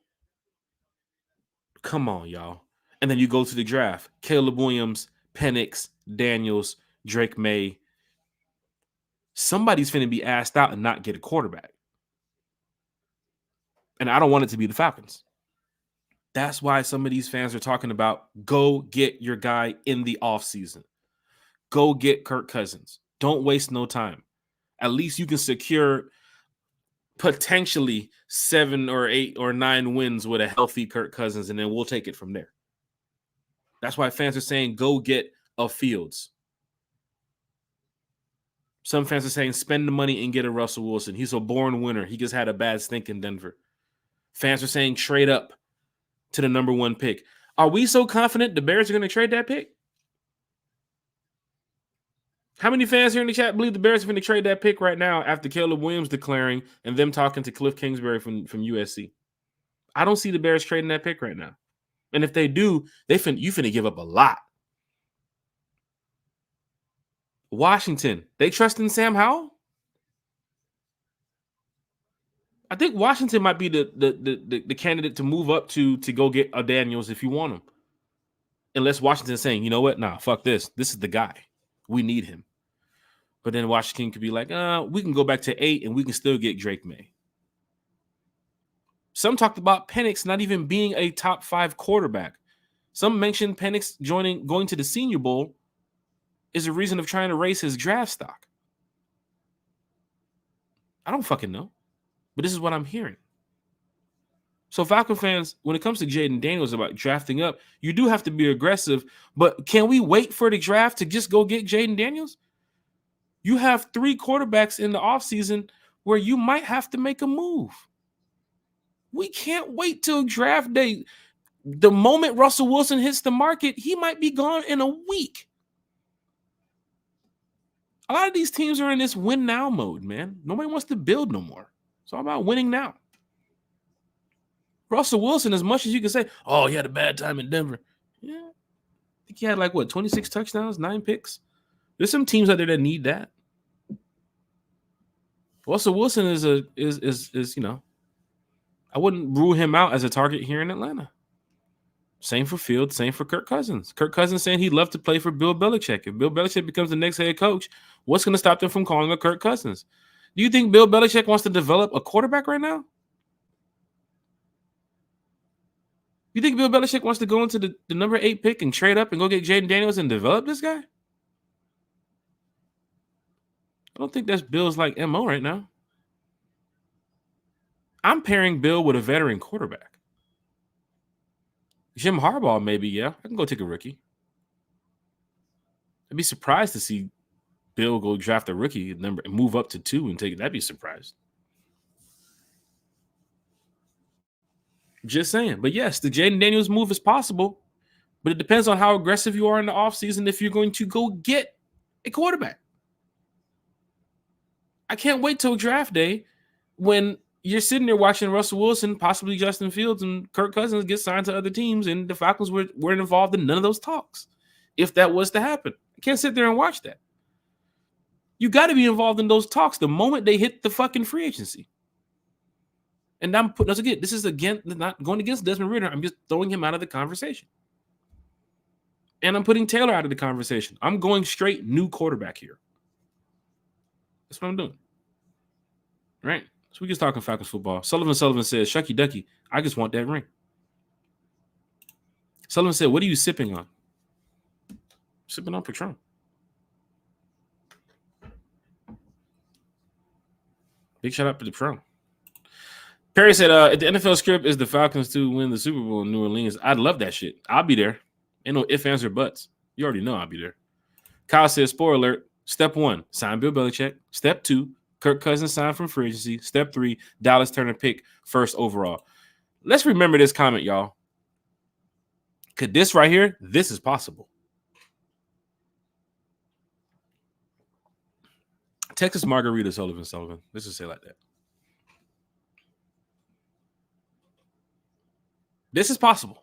Come on, y'all. And then you go to the draft. Caleb Williams, Penix, Daniels, Drake May. Somebody's finna be asked out and not get a quarterback. And I don't want it to be the Falcons. That's why some of these fans are talking about go get your guy in the offseason. Go get Kirk Cousins. Don't waste no time. At least you can secure potentially 7 or 8 or 9 wins with a healthy Kirk Cousins, and then we'll take it from there. That's why fans are saying go get a Fields. Some fans are saying spend the money and get a Russell Wilson. He's a born winner. He just had a bad stink in Denver. Fans are saying trade up to the number 1 pick. Are we so confident the Bears are going to trade that pick? How many fans here in the chat believe the Bears are going to trade that pick right now after Caleb Williams declaring and them talking to Cliff Kingsbury from USC? I don't see the Bears trading that pick right now. And if they do, you finna give up a lot. Washington, they trust in Sam Howell? I think Washington might be the candidate to move up to go get a Daniels if you want him. Unless Washington's saying, you know what? Nah, fuck this. This is the guy. We need him. But then Washington could be like, we can go back to 8 and we can still get Drake May. Some talked about Penix not even being a top 5 quarterback. Some mentioned Penix going to the Senior Bowl is a reason of trying to raise his draft stock. I don't fucking know. But this is what I'm hearing. So Falcon fans, when it comes to Jaden Daniels about drafting up, you do have to be aggressive. But can we wait for the draft to just go get Jaden Daniels? You have 3 quarterbacks in the offseason where you might have to make a move. We can't wait till draft day. The moment Russell Wilson hits the market, he might be gone in a week. A lot of these teams are in this win now mode, man. Nobody wants to build no more. It's all about winning now. Russell Wilson, as much as you can say, he had a bad time in Denver. Yeah. I think he had 26 touchdowns, 9 picks. There's some teams out there that need that. Russell Wilson is I wouldn't rule him out as a target here in Atlanta. Same for Fields, same for Kirk Cousins. Kirk Cousins saying he'd love to play for Bill Belichick. If Bill Belichick becomes the next head coach, what's going to stop them from calling a Kirk Cousins? Do you think Bill Belichick wants to develop a quarterback right now? You think Bill Belichick wants to go into the number 8 pick and trade up and go get Jaden Daniels and develop this guy? I don't think that's Bill's MO right now. I'm pairing Bill with a veteran quarterback. Jim Harbaugh, maybe, yeah. I can go take a rookie. I'd be surprised to see Bill go draft a rookie number and move up to 2 and take it. That'd be surprised. Just saying. But yes, the Jaden Daniels move is possible, but it depends on how aggressive you are in the offseason if you're going to go get a quarterback. I can't wait till draft day when you're sitting there watching Russell Wilson, possibly Justin Fields, and Kirk Cousins get signed to other teams, and the Falcons weren't involved in none of those talks. If that was to happen, I can't sit there and watch that. You got to be involved in those talks the moment they hit the fucking free agency. And I'm putting us again. This is again not going against Desmond Ridder. I'm just throwing him out of the conversation. And I'm putting Taylor out of the conversation. I'm going straight new quarterback here. That's what I'm doing. Right? So we just talking Falcons football. Sullivan says, Shucky Ducky, I just want that ring. Sullivan said, what are you sipping on? Sipping on Patron. Big shout out to Patron. Perry said, if the NFL script is the Falcons to win the Super Bowl in New Orleans, I'd love that shit. I'll be there. Ain't no ifs, ands, or buts. You already know I'll be there. Kyle says, spoiler alert, step 1, sign Bill Belichick. Step 2, Kirk Cousins signed from free agency. Step 3, Dallas Turner pick first overall. Let's remember this comment, y'all. Could this right here, this is possible. Texas Margarita Sullivan. Let's just say it like that. This is possible.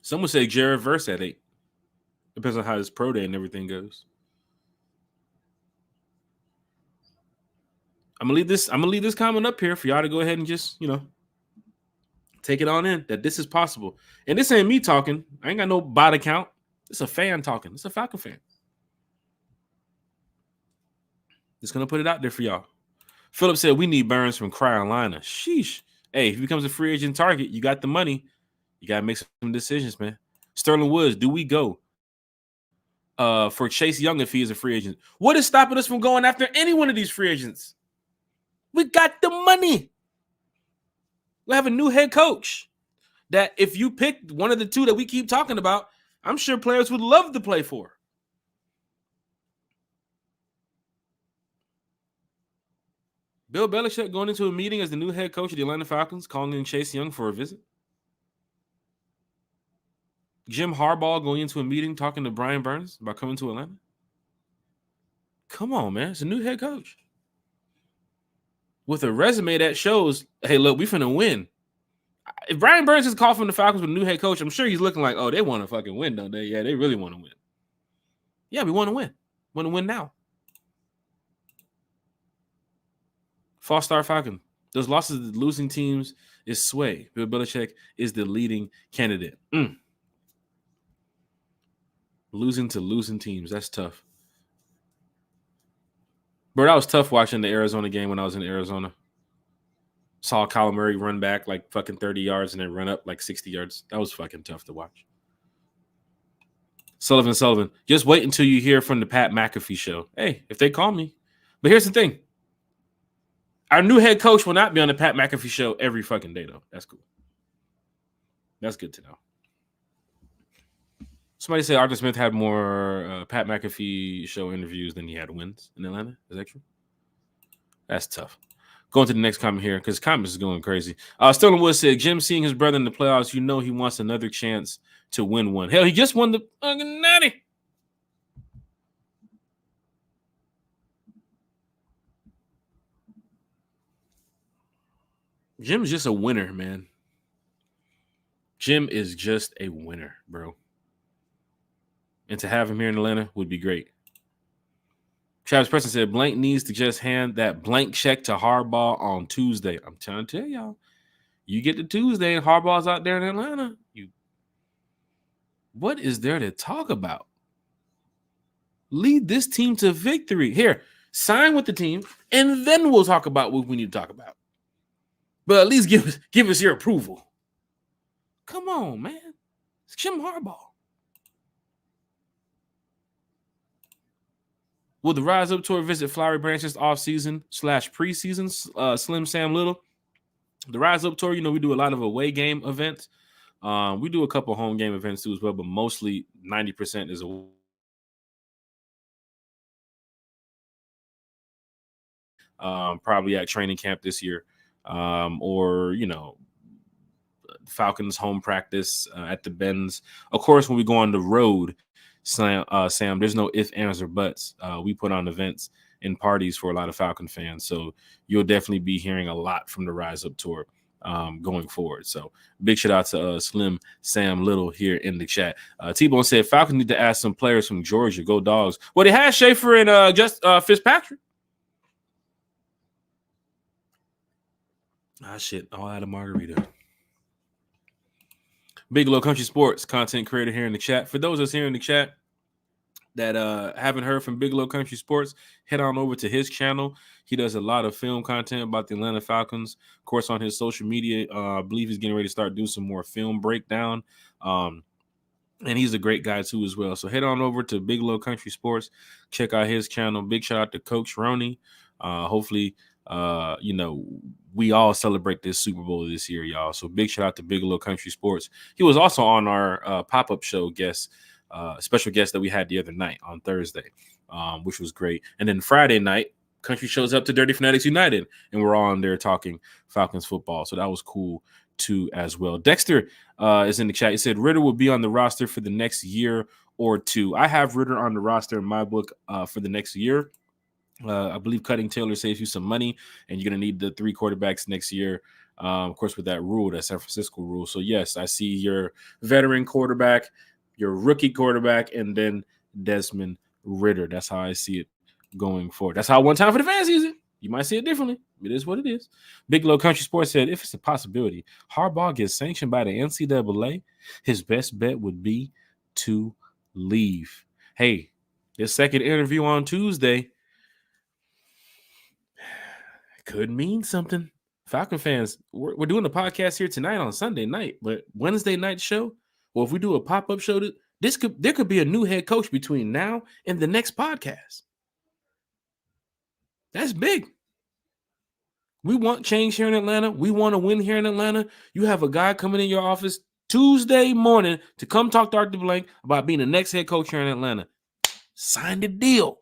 Someone say Jared Verse at 8. Depends on how his pro day and everything goes. I'm gonna leave this comment up here for y'all to go ahead and just, take it on in that this is possible. And this ain't me talking. I ain't got no bot account. It's a fan talking. It's a Falcon fan. Just gonna put it out there for y'all. Philip said we need Burns from Carolina. Sheesh. Hey, if he becomes a free agent target, you got the money. You gotta make some decisions, man. Sterling Woods, do we go for Chase Young if he is a free agent? What is stopping us from going after any one of these free agents? We got the money. We have a new head coach that if you pick one of the two that we keep talking about, I'm sure players would love to play for. Bill Belichick going into a meeting as the new head coach of the Atlanta Falcons, calling in Chase Young for a visit. Jim Harbaugh going into a meeting talking to Brian Burns about coming to Atlanta. Come on, man. It's a new head coach. With a resume that shows, hey, look, we finna win. If Brian Burns is called from the Falcons with a new head coach, I'm sure he's looking like, oh, they want to fucking win, don't they? Yeah, they really want to win. Yeah, we want to win. Want to win now. False Star Falcon. Those losses to the losing teams is sway. Bill Belichick is the leading candidate. Losing to losing teams. That's tough. Bro, that was tough watching the Arizona game when I was in Arizona. Saw Kyler Murray run back like fucking 30 yards and then run up like 60 yards. That was fucking tough to watch. Sullivan, just wait until you hear from the Pat McAfee show. Hey, if they call me. But here's the thing. Our new head coach will not be on the Pat McAfee show every fucking day, though. That's cool. That's good to know. Somebody said Arthur Smith had more Pat McAfee show interviews than he had wins in Atlanta. Is that true? That's tough. Going to the next comment here because comments is going crazy. Sterling Wood said, Jim seeing his brother in the playoffs, he wants another chance to win one. Hell, he just won the fucking natty. Jim's just a winner, man. Jim is just a winner, bro. And to have him here in Atlanta would be great. Travis Preston said, Blank needs to just hand that blank check to Harbaugh on Tuesday. I'm trying to tell y'all. You get to Tuesday and Harbaugh's out there in Atlanta. What is there to talk about? Lead this team to victory. Here, sign with the team, and then we'll talk about what we need to talk about. But at least give us your approval. Come on, man. It's Jim Harbaugh. Will the Rise Up Tour visit Flowery Branch this offseason / preseason? Slim Sam Little. The Rise Up Tour, we do a lot of away game events. We do a couple home game events too as well, but mostly 90% is away. Probably at training camp this year, or Falcons home practice at the Benz. Of course, when we go on the road, Sam, there's no ifs, ands, or buts. We put on events and parties for a lot of Falcon fans, so you'll definitely be hearing a lot from the Rise Up Tour going forward. So big shout out to Slim Sam Little here in the chat. T-Bone said Falcons need to ask some players from Georgia. Go Dogs. Well, they had Schaefer and just Fitzpatrick. Ah, shit. I'll add a margarita. Big Low Country Sports, content creator here in the chat. For those that's here in the chat that haven't heard from Big Low Country Sports, head on over to his channel. He does a lot of film content about the Atlanta Falcons. Of course, on his social media, I believe he's getting ready to start doing some more film breakdown. And he's a great guy too as well. So head on over to Big Low Country Sports. Check out his channel. Big shout out to Coach Roney. Hopefully, we all celebrate this Super Bowl this year, y'all. So big shout out to Big Low Country Sports. He was also on our pop-up show special guest that we had the other night on Thursday, which was great. And then Friday night, Country shows up to Dirty Fanatics United, and we're all on there talking Falcons football. So that was cool too as well. Dexter is in the chat. He said Ritter will be on the roster for the next year or two. I have Ritter on the roster in my book for the next year. I believe cutting Taylor saves you some money, and you're going to need the 3 quarterbacks next year. Of course, with that rule, that San Francisco rule. So, yes, I see your veteran quarterback, your rookie quarterback, and then Desmond Ritter. That's how I see it going forward. That's how one time for the fan season. You might see it differently. It is what it is. Big Low Country Sports said, if it's a possibility, Harbaugh gets sanctioned by the NCAA, his best bet would be to leave. Hey, this second interview on Tuesday could mean something. Falcon fans, we're doing a podcast here tonight on Sunday night, but Wednesday night show, well, if we do a pop-up show, there could be a new head coach between now and the next podcast. That's big. We want change here in Atlanta. We want to win here in Atlanta. You have a guy coming in your office Tuesday morning to come talk to Arthur Blank about being the next head coach here in Atlanta. Sign the deal.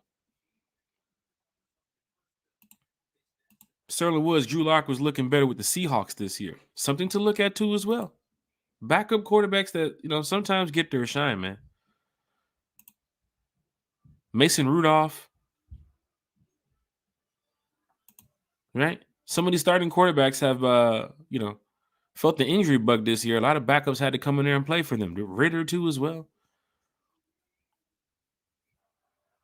Sterling Woods, Drew Lock was looking better with the Seahawks this year. Something to look at too as well. Backup quarterbacks that, sometimes get their shine, man. Mason Rudolph. Right? Some of these starting quarterbacks have, felt the injury bug this year. A lot of backups had to come in there and play for them. Ritter too as well.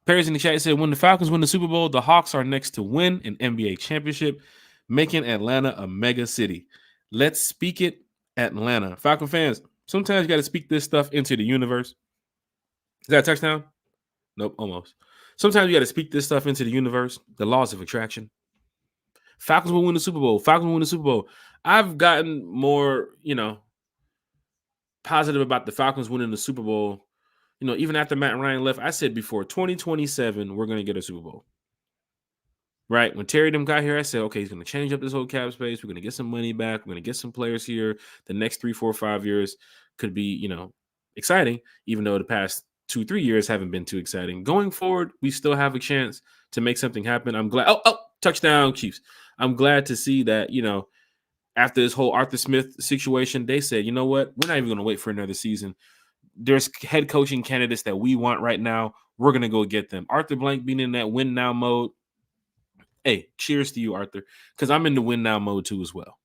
Perry's in the chat said, when the Falcons win the Super Bowl, the Hawks are next to win an NBA championship, making Atlanta a mega city. Let's speak it, Atlanta. Falcon fans, sometimes you got to speak this stuff into the universe. Is that a touchdown? Nope, almost. Sometimes you got to speak this stuff into the universe, the laws of attraction. Falcons will win the Super Bowl. Falcons will win the Super Bowl. I've gotten more, positive about the Falcons winning the Super Bowl. Even after Matt Ryan left, I said before 2027, we're going to get a Super Bowl. Right? When Terry them got here, I said, okay, he's going to change up this whole cap space. We're going to get some money back. We're going to get some players here. The next 3, 4, 5 years could be, exciting, even though the past 2, 3 years haven't been too exciting. Going forward, we still have a chance to make something happen. I'm glad. Oh, touchdown, Chiefs. I'm glad to see that, after this whole Arthur Smith situation, they said, you know what? We're not even going to wait for another season. There's head coaching candidates that we want right now. We're going to go get them. Arthur Blank being in that win now mode. Hey, cheers to you, Arthur, because I'm in the win now mode too as well.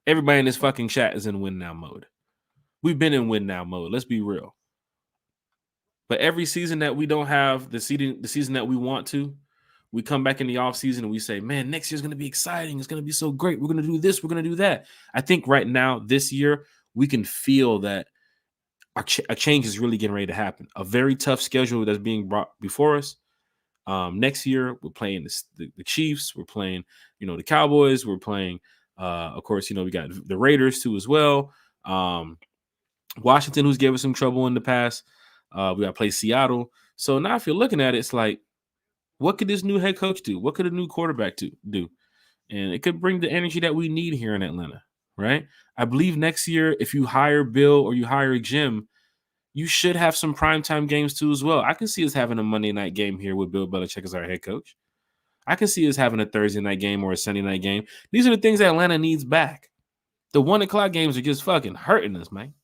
Everybody in this fucking chat is in win now mode. We've been in win now mode. Let's be real. But every season that we don't have the season that we want to, we come back in the offseason and we say, man, next year's going to be exciting. It's going to be so great. We're going to do this. We're going to do that. I think right now, this year, we can feel that a change is really getting ready to happen. A very tough schedule that's being brought before us. Next year, we're playing the Chiefs. We're playing, the Cowboys. We're playing, of course, we got the Raiders too as well. Washington, who's gave us some trouble in the past. We got to play Seattle. So now if you're looking at it, it's like, what could this new head coach do? What could a new quarterback do? And it could bring the energy that we need here in Atlanta, right? I believe next year, if you hire Bill or you hire Jim, you should have some primetime games too as well. I can see us having a Monday night game here with Bill Belichick as our head coach. I can see us having a Thursday night game or a Sunday night game. These are the things that Atlanta needs back. The 1 o'clock games are just fucking hurting us, man.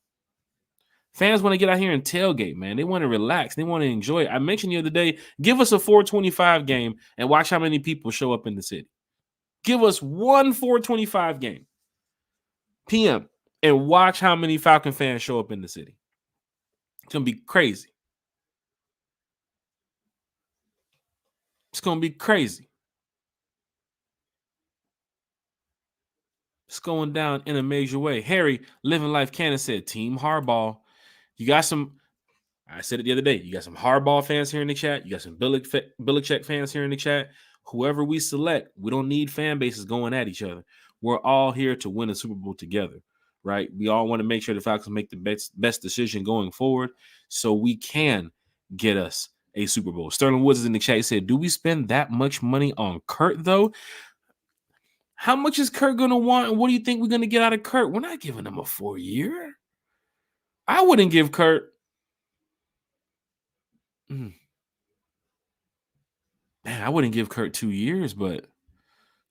Fans want to get out here and tailgate, man. They want to relax. They want to enjoy it. I mentioned the other day, give us a 425 game and watch how many people show up in the city. Give us one 425 game p.m. and watch how many Falcon fans show up in the city. It's going to be crazy. It's going to be crazy. It's going down in a major way. Harry, Living Life Cannon said, Team Harbaugh. You got some, I said it the other day, you got some Harbaugh fans here in the chat. You got some Belichick fans here in the chat. Whoever we select, we don't need fan bases going at each other. We're all here to win a Super Bowl together, right? We all want to make sure the Falcons make the best decision going forward so we can get us a Super Bowl. Sterling Woods is in the chat. He said, do we spend that much money on Kurt, though? How much is Kurt going to want, and what do you think we're going to get out of Kurt? We're not giving him a 4-year. I wouldn't give Kurt. Man, I wouldn't give Kurt 2 years, but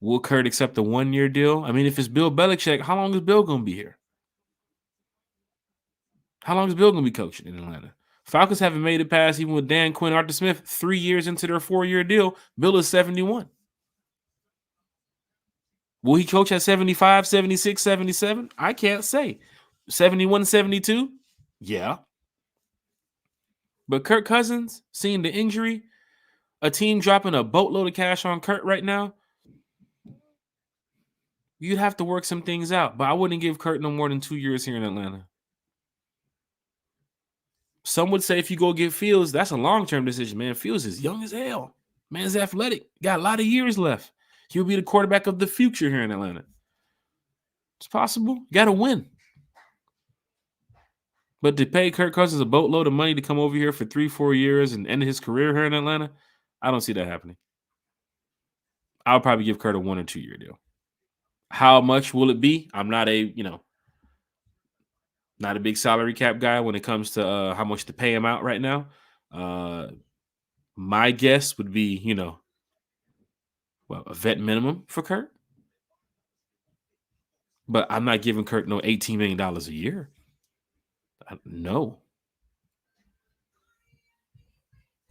will Kurt accept a 1-year deal? I mean, if it's Bill Belichick, how long is Bill going to be here? How long is Bill going to be coaching in Atlanta? Falcons haven't made it past, even with Dan Quinn, Arthur Smith, 3 years into their 4-year deal. Bill is 71. Will he coach at 75, 76, 77? I can't say. 71, 72? Yeah. But Kirk Cousins, seeing the injury, a team dropping a boatload of cash on Kurt right now, you'd have to work some things out. But I wouldn't give Kurt no more than 2 years here in Atlanta. Some would say if you go get Fields, that's a long-term decision, man. Fields is young as hell. Man's athletic. Got a lot of years left. He'll be the quarterback of the future here in Atlanta. It's possible. You got to win. But to pay Kirk Cousins a boatload of money to come over here for 3-4 years and end his career here in Atlanta, I don't see that happening. I'll probably give Kurt a 1 or 2 year deal. How much will it be? I'm not not a big salary cap guy when it comes to how much to pay him out right now. My guess would be, a vet minimum for Kurt. But I'm not giving Kurt no $18 million a year. No.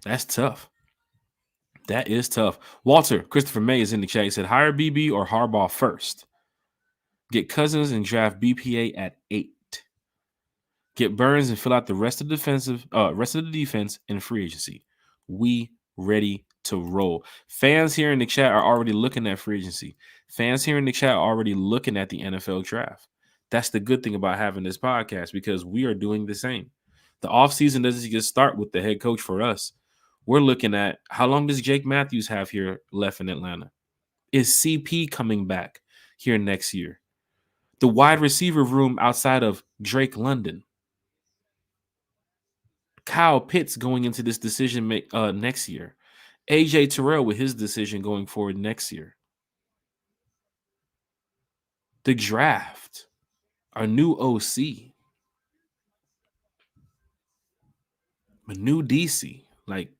That's tough. That is tough. Walter, Christopher May is in the chat. He said, hire BB or Harbaugh first. Get Cousins and draft BPA at 8. Get Burns and fill out the rest of the defense in free agency. We ready to roll. Fans here in the chat are already looking at free agency. Fans here in the chat are already looking at the NFL draft. That's the good thing about having this podcast because we are doing the same. The offseason doesn't just start with the head coach for us. We're looking at how long does Jake Matthews have here left in Atlanta? Is CP coming back here next year? The wide receiver room outside of Drake London. Kyle Pitts going into this decision next year. AJ Terrell with his decision going forward next year. The draft. Our new OC. A new DC. Like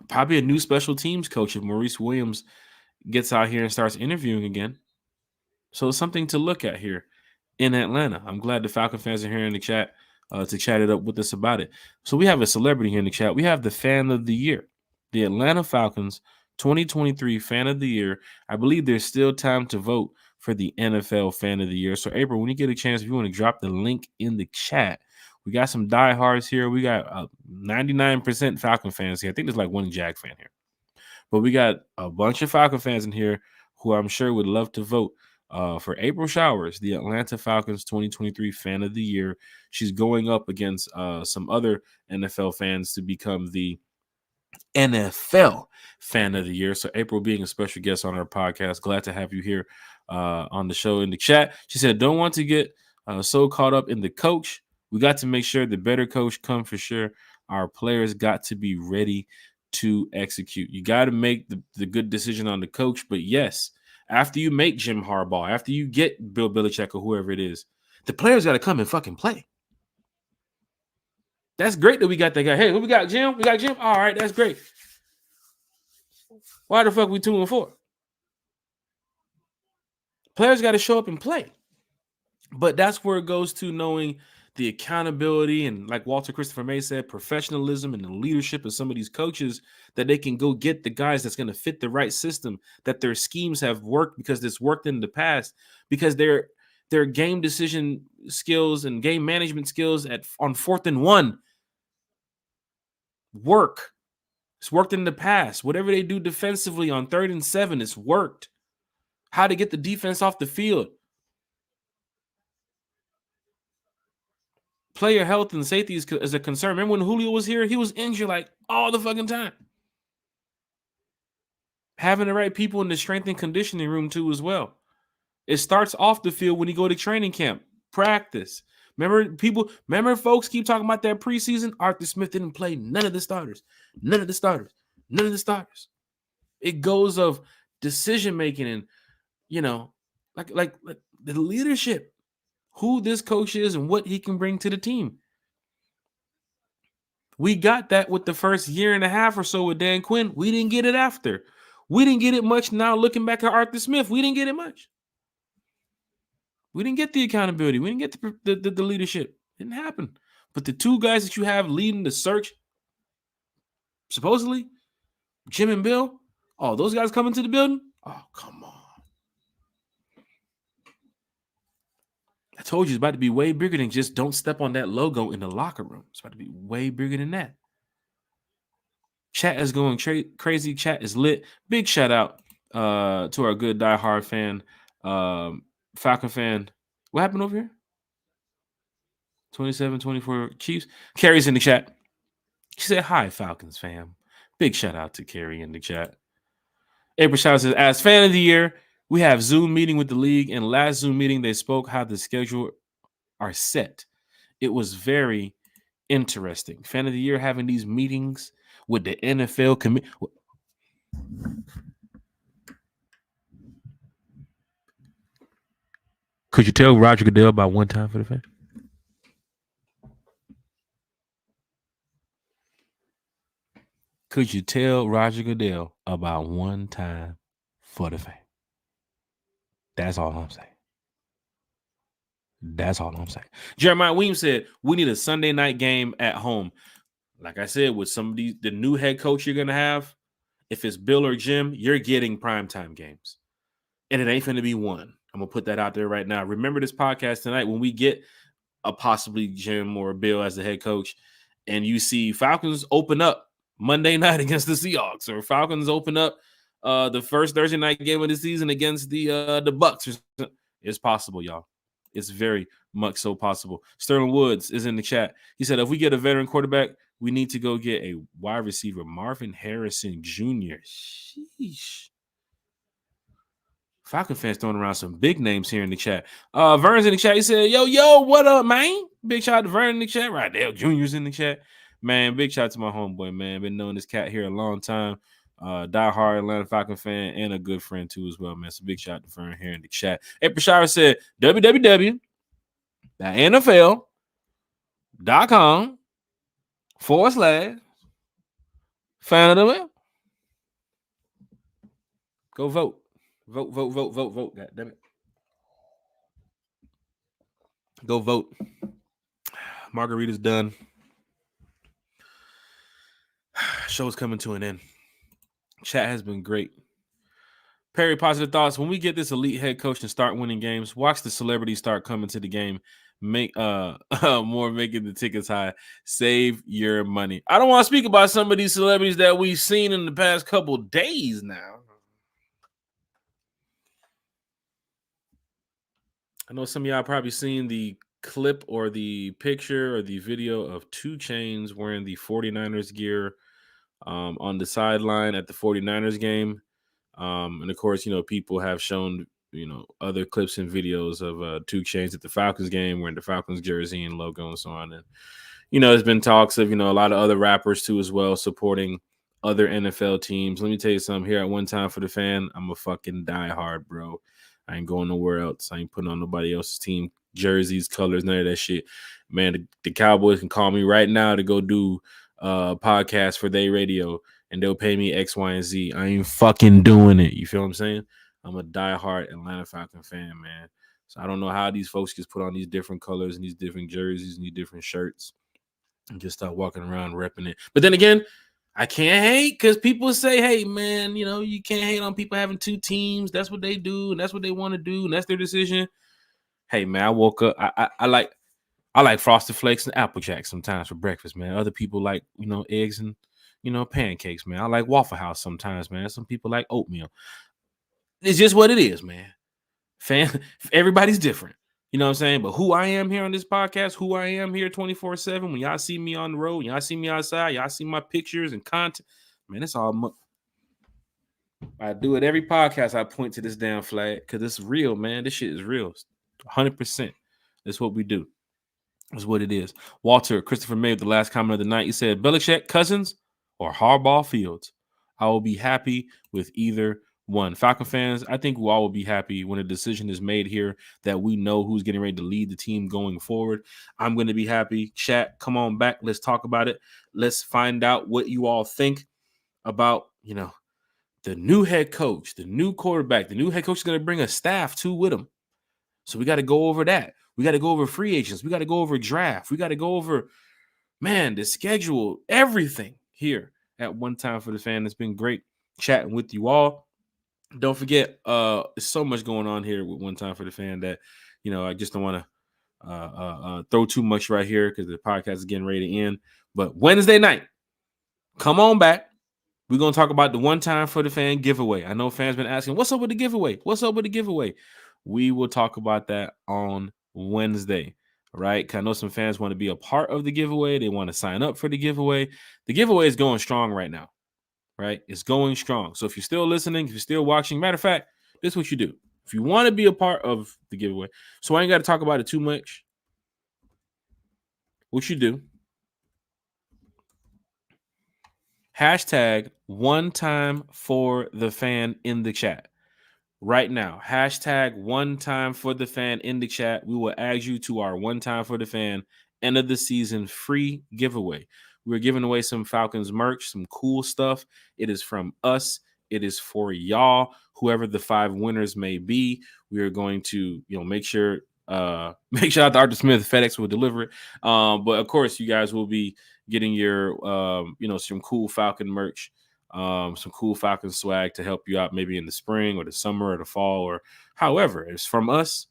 probably a new special teams coach if Maurice Williams gets out here and starts interviewing again. So it's something to look at here in Atlanta. I'm glad the Falcon fans are here in the chat to chat it up with us about it. So we have a celebrity here in the chat. We have the fan of the year, the Atlanta Falcons 2023 fan of the year. I believe there's still time to vote for the NFL fan of the year. So April, when you get a chance, if you want to drop the link in the chat, we got some diehards here. We got 99% Falcon fans here. I think there's like one Jag fan here. But we got a bunch of Falcon fans in here who I'm sure would love to vote for April Showers, the Atlanta Falcons 2023 fan of the year. She's going up against some other NFL fans to become the NFL fan of the year. So April being a special guest on our podcast, glad to have you here on the show. In the chat, she said, don't want to get so caught up in the coach. We got to make sure the better coach come for sure. Our players got to be ready to execute. You got to make the good decision on the coach. But yes, after you make Jim Harbaugh, after you get Bill Belichick or whoever it is, the players got to come and fucking play. That's great that we got that guy. Hey, who we got? Jim? We got Jim? All right, that's great. Why the fuck we 2-4? Players got to show up and play. But that's where it goes to knowing the accountability and, like Walter Christopher May said, professionalism and the leadership of some of these coaches, that they can go get the guys that's going to fit the right system, that their schemes have worked because it's worked in the past, because their game decision skills and game management skills on 4th and 1 work. It's worked in the past. Whatever they do defensively on 3rd and 7, it's worked. How to get the defense off the field. player health and safety is a concern. Remember when Julio was here? He was injured like all the fucking time. Having the right people in the strength and conditioning room too as well. It starts off the field when you go to training camp, practice. Remember folks keep talking about that preseason? Arthur Smith didn't play none of the starters. It goes of decision making and, like the leadership, who this coach is and what he can bring to the team. We got that with the first year and a half or so with Dan Quinn. We didn't get it after. We didn't get it much now looking back at Arthur Smith. We didn't get it much. We didn't get the accountability. We didn't get the leadership. It didn't happen. But the two guys that you have leading the search, supposedly, Jim and Bill, those guys coming to the building? Oh, come on. I told you it's about to be way bigger than just don't step on that logo in the locker room. It's about to be way bigger than that. Chat is going crazy. Chat is lit. Big shout out to our good diehard fan, Falcon fan. What happened over here? 27-24 Chiefs. Carrie's in the chat. She said, hi, Falcons fam. Big shout out to Carrie in the chat. April Shout says, as fan of the year, we have Zoom meeting with the league. And last Zoom meeting, they spoke how the schedule are set. It was very interesting. Fan of the year having these meetings with the NFL committee. Could you tell Roger Goodell about one time for the fan? Could you tell Roger Goodell about one time for the fan? That's all I'm saying. Jeremiah Weems said, we need a Sunday night game at home. Like I said, with the new head coach you're going to have, if it's Bill or Jim, you're getting primetime games. And it ain't going to be one. I'm going to put that out there right now. Remember this podcast tonight when we get a possibly Jim or Bill as the head coach and you see Falcons open up Monday night against the Seahawks, or Falcons open up the first Thursday night game of the season against the Bucks. It's possible, y'all. It's very much so possible. Sterling Woods is in the chat. He said, if we get a veteran quarterback, we need to go get a wide receiver, Marvin Harrison Jr. Sheesh. Falcon fans throwing around some big names here in the chat. Vern's in the chat. He said, yo, what up, man? Big shout out to Vern in the chat. Right there, Junior's in the chat. Man, big shout out to my homeboy, man. Been knowing this cat here a long time. Diehard Atlanta Falcon fan and a good friend too as well, man. So big shout out to Vern here in the chat. April Shire said, www.nfl.com/fan of the web. Go vote. Vote. God damn it. Go vote. Margarita's done. Show's coming to an end. Chat has been great. Perry, positive thoughts. When we get this elite head coach and start winning games, watch the celebrities start coming to the game. Make more making the tickets high. Save your money. I don't want to speak about some of these celebrities that we've seen in the past couple days now. I know some of y'all probably seen the clip or the picture or the video of 2 Chainz wearing the 49ers gear on the sideline at the 49ers game. And of course, people have shown, other clips and videos of 2 Chainz at the Falcons game wearing the Falcons jersey and logo and so on. And, there's been talks of, a lot of other rappers too as well supporting other NFL teams. Let me tell you something here at One Time for the Fan. I'm a fucking diehard, bro. I ain't going nowhere else. I ain't putting on nobody else's team jerseys, colors, none of that shit. Man, the Cowboys can call me right now to go do a podcast for their radio, and they'll pay me X, Y, and Z. I ain't fucking doing it. You feel what I'm saying? I'm a diehard Atlanta Falcon fan, man. So I don't know how these folks just put on these different colors and these different jerseys and these different shirts and just start walking around repping it. But then again, I can't hate because people say, hey, man, you can't hate on people having 2 teams. That's what they do, and that's what they want to do, and that's their decision. Hey, man, I woke up. I like Frosted Flakes and Apple Jacks sometimes for breakfast, man. Other people like, eggs and, pancakes, man. I like Waffle House sometimes, man. Some people like oatmeal. It's just what it is, man. Everybody's different. You know what I'm saying? But who I am here on this podcast, who I am here 24/7, when y'all see me on the road, y'all see me outside, y'all see my pictures and content, man, it's all I do it every podcast. I point to this damn flag because it's real, man. This shit is real. 100%. That's what we do. That's what it is. Walter Christopher made the last comment of the night. He said, Belichick, Cousins, or Harbaugh Fields. I will be happy with either one. Falcon fans, I think we all will be happy when a decision is made here that we know who's getting ready to lead the team going forward. I'm going to be happy. Chat, come on back. Let's talk about it. Let's find out what you all think about, the new head coach, the new quarterback. The new head coach is going to bring a staff too with him. So we got to go over that. We got to go over free agents. We got to go over draft. We got to go over, the schedule, everything here at One Time for the Fan. It's been great chatting with you all. Don't forget, there's so much going on here with One Time for the Fan that, I just don't want to throw too much right here because the podcast is getting ready to end. But Wednesday night, come on back. We're going to talk about the One Time for the Fan giveaway. I know fans been asking, what's up with the giveaway? What's up with the giveaway? We will talk about that on Wednesday, right? Because I know some fans want to be a part of the giveaway. They want to sign up for the giveaway. The giveaway is going strong right now, right? It's going strong. So if you're still listening, if you're still watching, matter of fact, this is what you do. If you want to be a part of the giveaway, so I ain't got to talk about it too much. What you do, hashtag One Time for the Fan in the chat. Right now, hashtag One Time for the Fan in the chat. We will add you to our One Time for the Fan end of the season free giveaway. We're giving away some Falcons merch, some cool stuff. It is from us. It is for y'all, whoever the 5 winners may be. We are going to, make sure out to Arthur Smith. FedEx will deliver it. But of course, you guys will be getting your, some cool Falcon merch. Some cool Falcon swag to help you out maybe in the spring or the summer or the fall or however. It's from us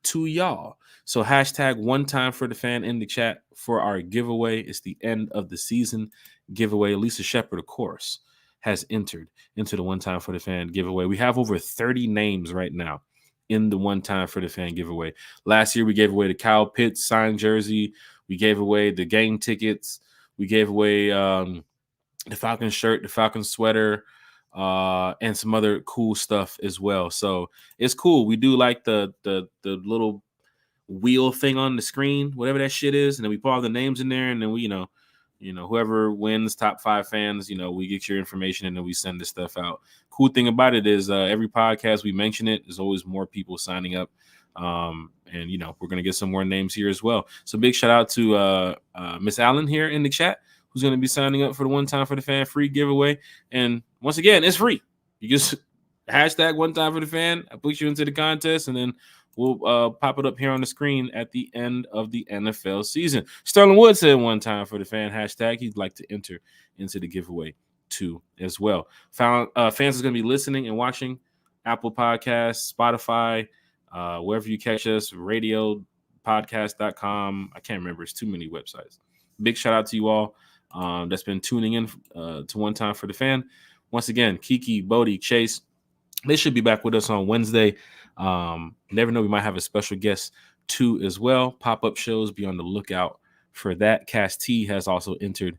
to y'all. So hashtag One Time for the Fan in the chat for our giveaway. It's the end of the season giveaway. Lisa Shepard, of course, has entered into the One Time for the Fan giveaway. We have over 30 names right now in the One Time for the Fan giveaway. Last year, we gave away the Kyle Pitts signed jersey. We gave away the game tickets. We gave away the Falcon shirt, the Falcon sweater, and some other cool stuff as well. So it's cool. We do like the little wheel thing on the screen, whatever that shit is, and then we put all the names in there, and then we, whoever wins top 5 fans, we get your information and then we send this stuff out. Cool thing about it is every podcast we mention it, there's always more people signing up. And we're gonna get some more names here as well. So big shout out to Miss Allen here in the chat, who's going to be signing up for the One Time for the Fan free giveaway. And once again, it's free. You just hashtag One Time for the Fan. I put you into the contest, and then we'll pop it up here on the screen at the end of the NFL season. Sterling Wood said One Time for the Fan hashtag. He'd like to enter into the giveaway too as well. Fans is going to be listening and watching Apple Podcasts, Spotify, wherever you catch us, radio, podcast.com. I can't remember. It's too many websites. Big shout out to you all. That's been tuning in to One Time for the Fan. Once again, Kiki, Bodie, Chase, they should be back with us on Wednesday. Never know, we might have a special guest too as well. Pop-up shows, be on the lookout for that. Cass T has also entered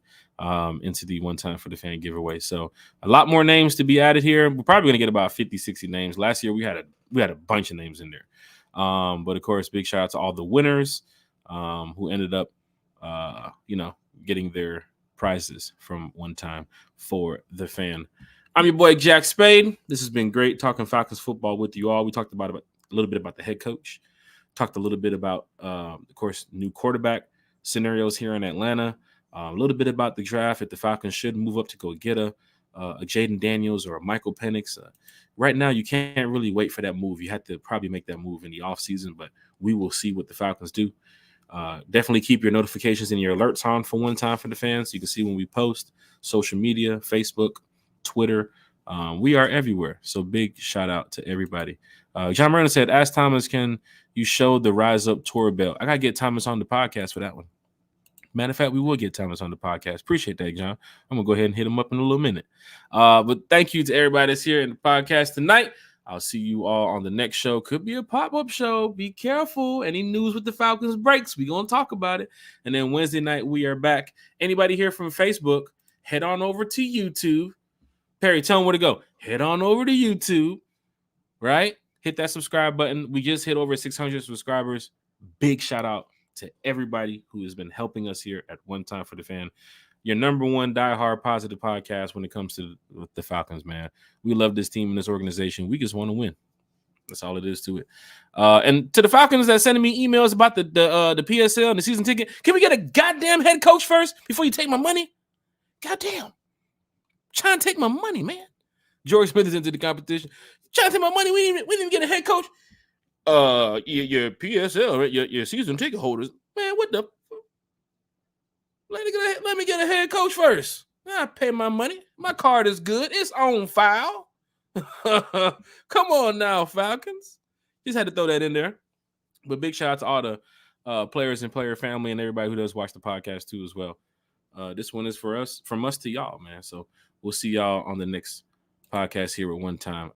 into the One Time for the Fan giveaway. So a lot more names to be added here. We're probably going to get about 50, 60 names. Last year we had a bunch of names in there. But of course, big shout out to all the winners who ended up getting their prizes from One Time for the Fan. I'm your boy Jack Spade. This has been great talking Falcons football with you all. We talked about a little bit about the head coach, talked a little bit about, of course, new quarterback scenarios here in Atlanta, a little bit about the draft. If the Falcons should move up to go get a Jaden Daniels or a Michael Penix. Right now, you can't really wait for that move. You have to probably make that move in the offseason, but we will see what the Falcons do. Definitely keep your notifications and your alerts on for One Time for the Fans. So you can see when we post, social media, Facebook, Twitter. We are everywhere. So big shout out to everybody. John Marino said, ask Thomas, can you show the Rise Up tour belt? I got to get Thomas on the podcast for that one. Matter of fact, we will get Thomas on the podcast. Appreciate that, John. I'm going to go ahead and hit him up in a little minute. But thank you to everybody that's here in the podcast tonight. I'll see you all on the next show. Could be a pop-up show. Be careful. Any news with the Falcons breaks, we're going to talk about it. And then Wednesday night, we are back. Anybody here from Facebook, head on over to YouTube. Perry, tell them where to go. Head on over to YouTube, right? Hit that subscribe button. We just hit over 600 subscribers. Big shout out to everybody who has been helping us here at One Time for the Fan. Your number one diehard positive podcast when it comes to the Falcons, man. We love this team and this organization. We just want to win. That's all it is to it. And to the Falcons that sending me emails about the PSL and the season ticket, can we get a goddamn head coach first before you take my money? Goddamn. Trying to take my money, man. George Smith is into the competition. Trying to take my money. We didn't even get a head coach. Your PSL, your season ticket holders, man. What the? Let me get a head coach first. I pay my money. My card is good. It's on file. Come on now, Falcons. Just had to throw that in there. But big shout out to all the players and player family and everybody who does watch the podcast too as well. This one is from us to y'all, man. So we'll see y'all on the next podcast here at One Time.